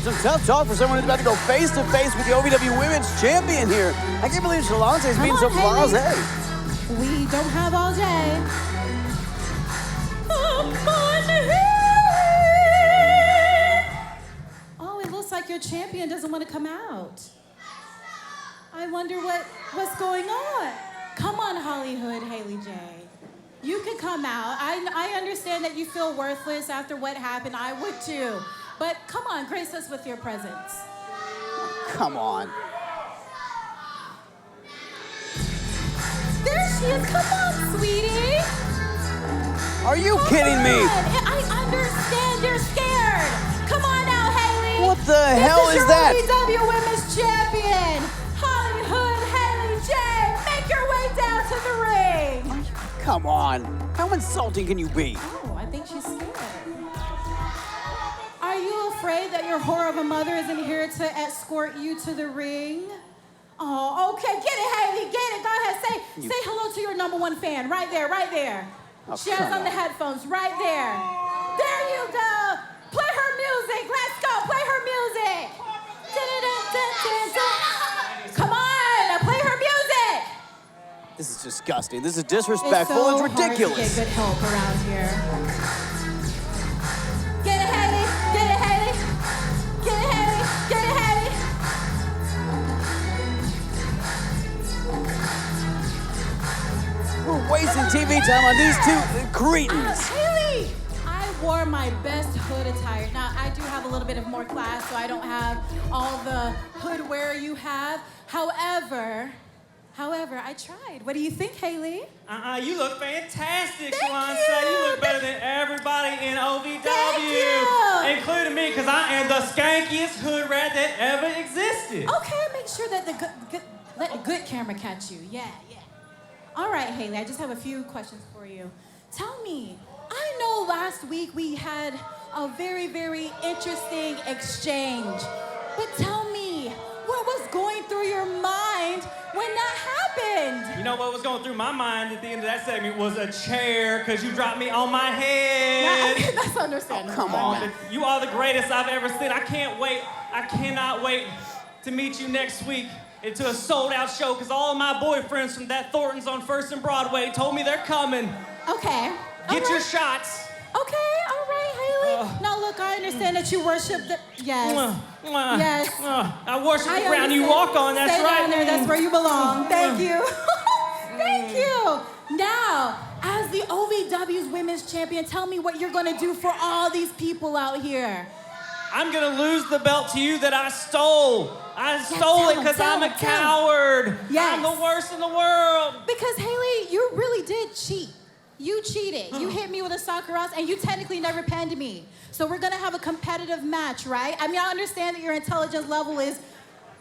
some tough talk for someone who's about to go face-to-face with the OVW Women's Champion here. I can't believe Shalonte's being so blasé. We don't have all day. Oh, it looks like your champion doesn't want to come out. I wonder what's going on. Come on, Hollywood, Haley J. You can come out. I understand that you feel worthless after what happened. I would too. But come on, grace us with your presence. Come on. There she is. Come on, sweetie. Are you kidding me? I understand you're scared. Come on now, Haley. What the hell is that? This is your OVW Women's Champion, Hollywood Haley J. Make your way down to the ring. Come on. How insulting can you be? Oh, I think she's scared. Are you afraid that your whore of a mother isn't here to escort you to the ring? Oh, okay. Get it, Haley. Get it. Go ahead. Say hello to your #1 fan. Right there, right there. Oh, she has on the headphones. Right there. There you go. Play her music. Let's go. Play her music. Come on. Play her music. This is disgusting. This is disrespectful. It's ridiculous. Hard to get good help around here. Get it, Haley. Get it, Haley. Get it, Haley. Get it, Haley. We're wasting TV time on these two cretins. Haley, I wore my best hood attire. Now, I do have a little bit of more class, so I don't have all the hood wear you have. However, I tried. What do you think, Haley? You look fantastic, Thank Shalonte. you. You look better than everybody in OVW, Thank you. including me, because I am the skankiest hood rat that ever existed. Okay, make sure that let the good camera catch you. Yeah. All right, Haley, I just have a few questions for you. Tell me, I know last week we had a very, very interesting exchange, but tell me, what was going through your mind when that happened? You know what was going through my mind at the end of that segment was a chair, because you dropped me on my head. That's understandable. Come on. You are the greatest I've ever seen. I cannot wait to meet you next week into a sold-out show, because all of my boyfriends from that Thornton's on 1st and Broadway told me they're coming. Okay. Get your shots. Okay, all right, Haley. Now, look, I understand that you worship the... Yes. Yes. I worship the ground you walk on, that's Stay right. down there, that's where you belong. Thank you. Thank you. Now, as the OVW's Women's Champion, tell me what you're going to do for all these people out here. I'm going to lose the belt to you that I stole. I stole it because I'm a coward. Yes. I'm the worst in the world. Because, Haley, you really did cheat. You cheated. You hit me with a soccer ass, and you technically never pinned me. So we're going to have a competitive match, right? I mean, I understand that your intelligence level is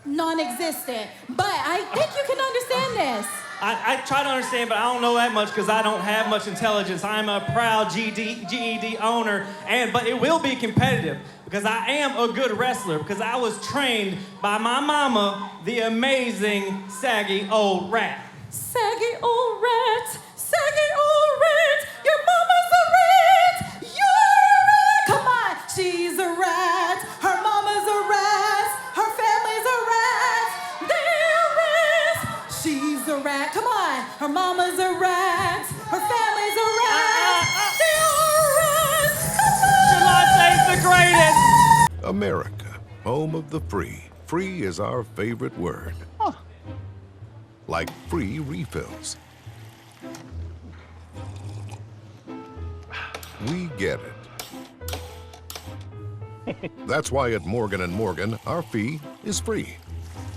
non-existent, but I think you can understand this. I try to understand, but I don't know that much because I don't have much intelligence. I'm a proud GED owner, but it will be competitive because I am a good wrestler because I was trained by my mama, the amazing saggy old rat. Saggy old rat, saggy old rat, your mama's a rat, you're a rat. Come on, she's a rat, her mama's a rat, her family's a rat, they're rats. She's a rat, come on, her mama's a rat, her family's a rat, they're rats. Shalonte's the greatest. America, home of the free. Free is our favorite word. Like free refills. We get it. That's why at Morgan & Morgan, our fee is free.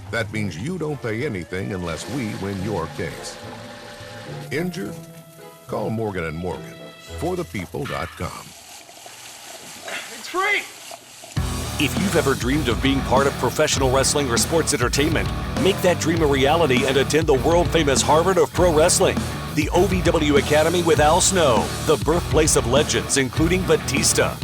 That means you don't pay anything unless we win your case. Injured? Call Morgan & Morgan. ForThePeople.com. It's free! If you've ever dreamed of being part of professional wrestling or sports entertainment, make that dream a reality and attend the world-famous Harvard of Pro Wrestling. The OVW Academy with Al Snow, the birthplace of legends including Batista,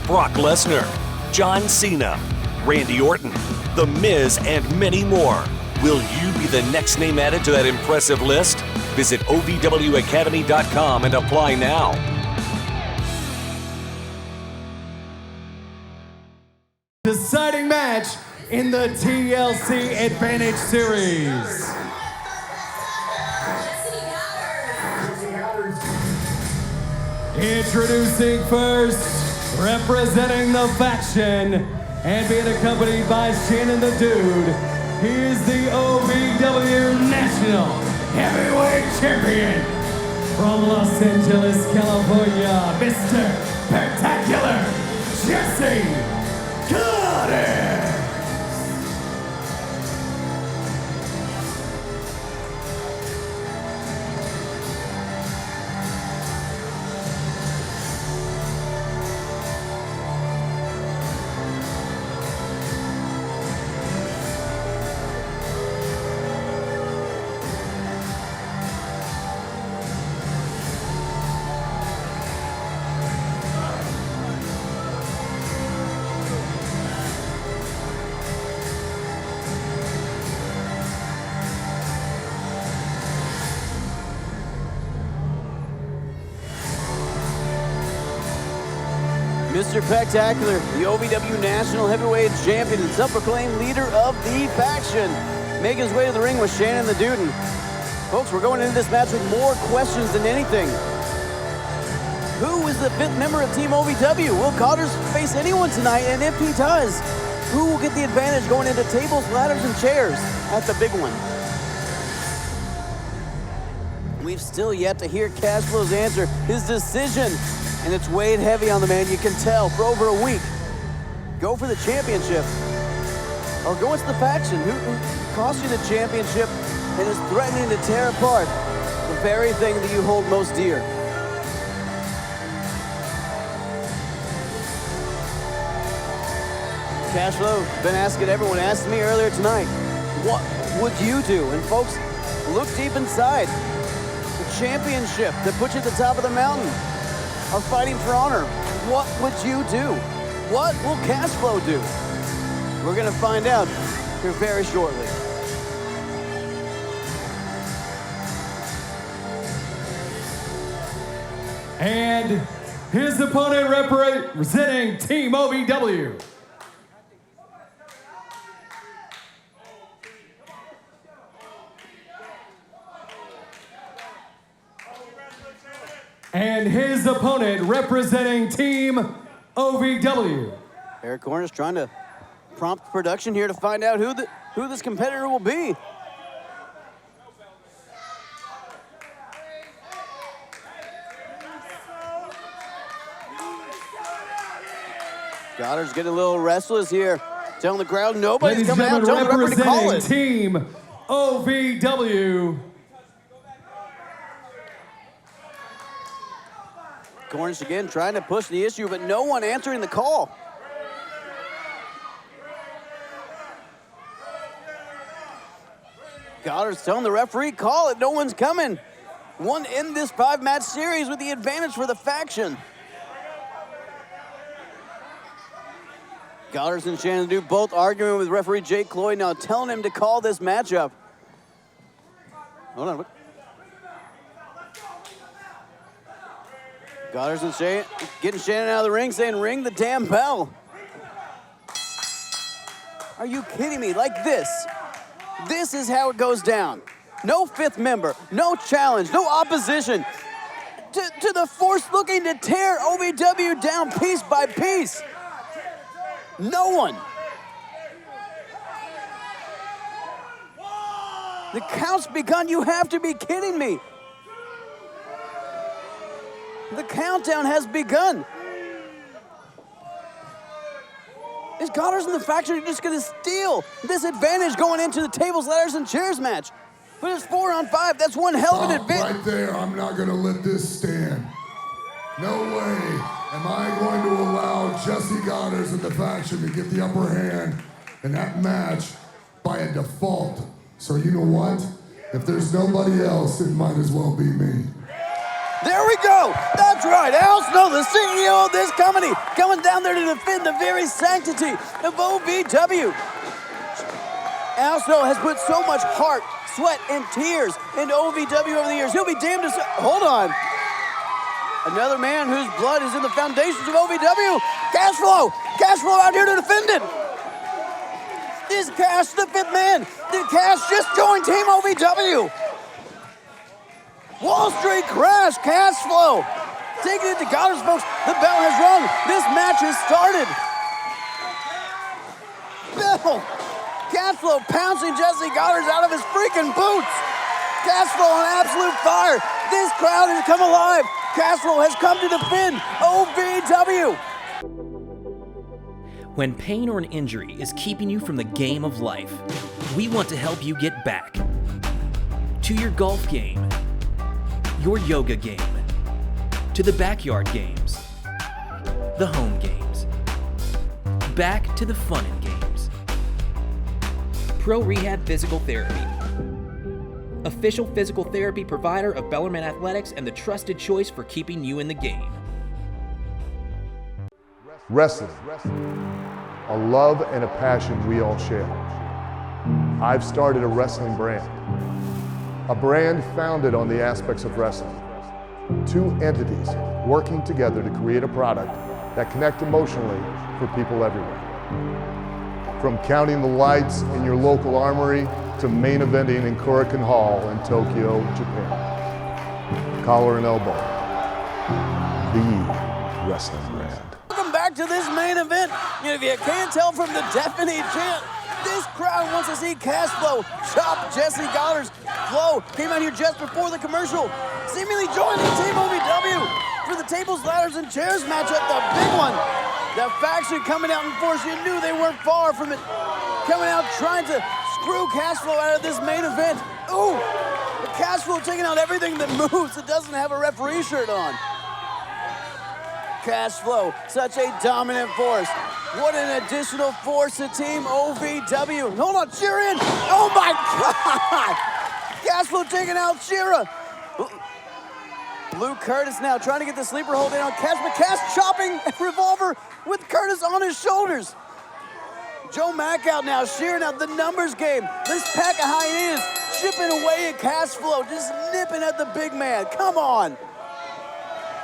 Brock Lesnar, John Cena, Randy Orton, The Miz, and many more. Will you be the next name added to that impressive list? Visit OVWacademy.com and apply now. Decided exciting match in the TLC Advantage Series. Introducing first, representing the faction, and being accompanied by Shannon the Dude, he is the OVW National Heavyweight Champion from Los Angeles, California, Mr. Spectacular Jesse Gunn. Mr. Spectacular, the OVW National Heavyweight Champion and self-proclaimed leader of the faction, making his way to the ring with Shannon the Dude. And folks, we're going into this match with more questions than anything. Who is the 5th member of Team OVW? Will Cotters face anyone tonight? And if he does, who will get the advantage going into tables, ladders, and chairs at the big one? We've still yet to hear Cashflow's answer, his decision. And it's weighed heavy on the man, you can tell, for over a week. Go for the championship, or go into the faction. Who cost you the championship and is threatening to tear apart the very thing that you hold most dear? Cashflow, been asking everyone, asked me earlier tonight, what would you do? And folks, look deep inside. The championship that puts you at the top of the mountain, are fighting for honor. What would you do? What will Cashflow do? We're gonna find out here very shortly. And his opponent representing Team OVW. And his opponent representing Team OVW. Eric Cornish trying to prompt production here to find out who this competitor will be. Goddard's getting a little restless here. Telling the crowd nobody's coming out. Telling the referee to call it. Team OVW. Cornish again trying to push the issue, but no one answering the call. Goddard's telling the referee, call it, no one's coming. One in this 5-match series with the advantage for the faction. Goddard and Shannon do both arguing with referee Jake Cloyd now, telling him to call this matchup. Hold on. Goddard and Shannon getting Shannon out of the ring, saying, ring the damn bell. Are you kidding me? Like this. This is how it goes down. No 5th member, no challenge, no opposition to the force looking to tear OVW down piece by piece. No one. The count's begun. You have to be kidding me. The countdown has begun. Is Goddard and the faction just going to steal this advantage going into the tables, ladders, and chairs match? But it's 4-on-5. That's one hell of an advantage. Right there, I'm not going to let this stand. No way am I going to allow Jesse Goddard and the faction to get the upper hand in that match by a default. So you know what? If there's nobody else, it might as well be me. There we go. That's right. Al Snow, the CEO of this company, coming down there to defend the very sanctity of OVW. Al Snow has put so much heart, sweat, and tears into OVW over the years. He'll be damned to say, hold on. Another man whose blood is in the foundations of OVW. Cashflow out here to defend it. Is Cash the fifth man? Did Cash just join Team OVW? Wall Street Crash, Cash Flow. Taking it to Goddard's, folks. The bell has rung. This match has started. Bell. Cash Flow pouncing Jesse Goddard's out of his freaking boots. Cash Flow on absolute fire. This crowd has come alive. Cash Flow has come to defend OVW. When pain or an injury is keeping you from the game of life, we want to help you get back to your golf game, your yoga game, to the backyard games, the home games, back to the fun and games. Pro Rehab Physical Therapy, official physical therapy provider of Bellarmine Athletics and the trusted choice for keeping you in the game. Wrestling, a love and a passion we all share. I've started a wrestling brand, a brand founded on the aspects of wrestling. Two entities working together to create a product that connect emotionally for people everywhere. From counting the lights in your local armory to main eventing in Korakuen Hall in Tokyo, Japan. Collar and elbow, the wrestling brand. Welcome back to this main event. And if you can't tell from the deafening chant, this crowd wants to see Cash Flow chop Jesse Goddard's. Flow came out here just before the commercial, seemingly joining Team OVW for the tables, ladders, and chairs matchup, the big one. The faction coming out in force. You knew they weren't far from it. Coming out trying to screw Cash Flow out of this main event. Ooh, the Cash Flow taking out everything that moves that doesn't have a referee shirt on. Cash Flow, such a dominant force. What an additional force to Team OVW. Hold on, Shira in. Oh my God! Cash Flow taking out Shira. Blue Curtis now trying to get the sleeper hold in on Cash, but Cash chopping revolver with Curtis on his shoulders. Joe Mack out now, Shira now, the numbers game. This pack of hyenas chipping away at Cash Flow, just nipping at the big man. Come on.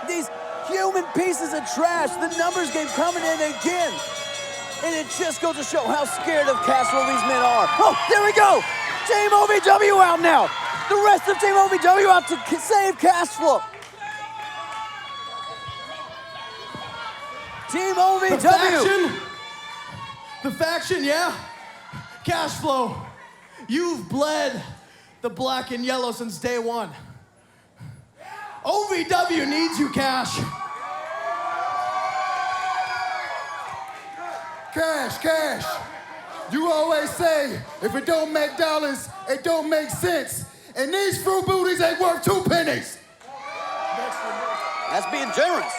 These human pieces of trash, the numbers game coming in again. And it just goes to show how scared of Cash Flow these men are. Oh, there we go. Team OVW out now. The rest of Team OVW out to save Cash Flow. Team OVW. The faction, yeah? Cash Flow, you've bled the black and yellow since day one. OVW needs you, Cash. Cash. You always say, if it don't make dollars, it don't make sense. And these fruit booties ain't worth 2 pennies. That's being generous.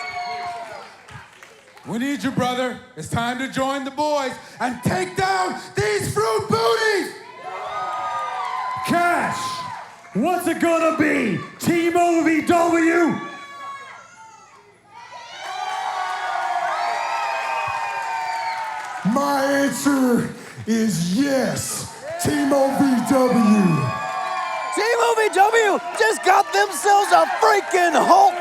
We need you, brother. It's time to join the boys and take down these fruit booties. Cash, what's it gonna be? Team OVW? My answer is yes, Team OVW. Team OVW just got themselves a freaking Hulk.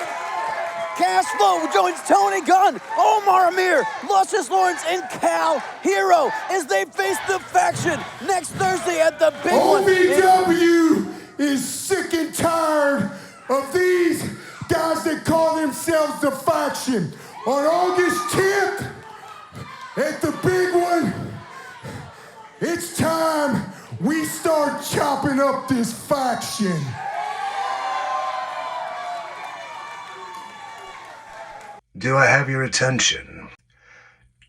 Cash Flow joins Tony Gunn, Omar Amir, Luscious Lawrence, and Cal Hero as they face the faction next Thursday at the big one. OVW is sick and tired of these guys that call themselves the faction. On August 10th, at the big one, it's time we start chopping up this faction. Do I have your attention?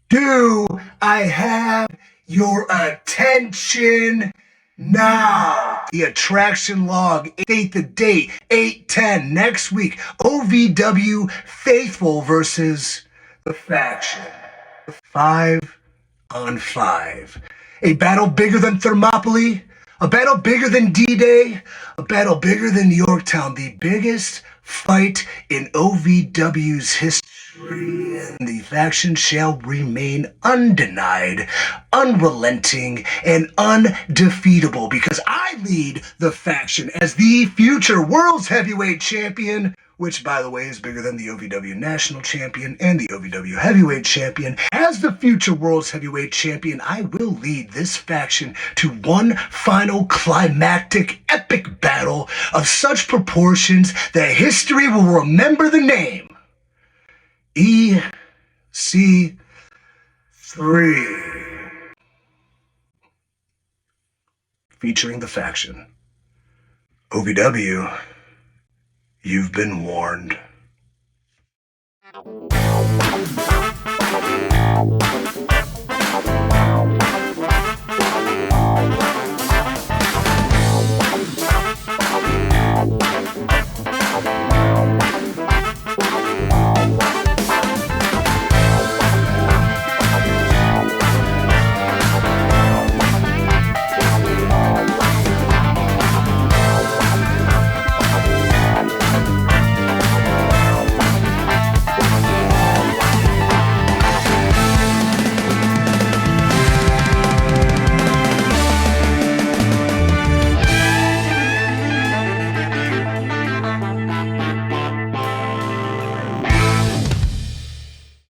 Do I have your attention now? The attraction log, state the date, 8/10 next week. OVW Faithful versus the faction. 5 on 5. A battle bigger than Thermopylae, a battle bigger than D-Day, a battle bigger than Yorktown, the biggest fight in OVW's history. And the faction shall remain undenied, unrelenting, and undefeatable because I lead the faction as the future World's Heavyweight Champion which, by the way, is bigger than the OVW National Champion and the OVW Heavyweight Champion. As the future World's Heavyweight Champion, I will lead this faction to one final climactic epic battle of such proportions that history will remember the name. EC3. Featuring the faction. OVW, you've been warned.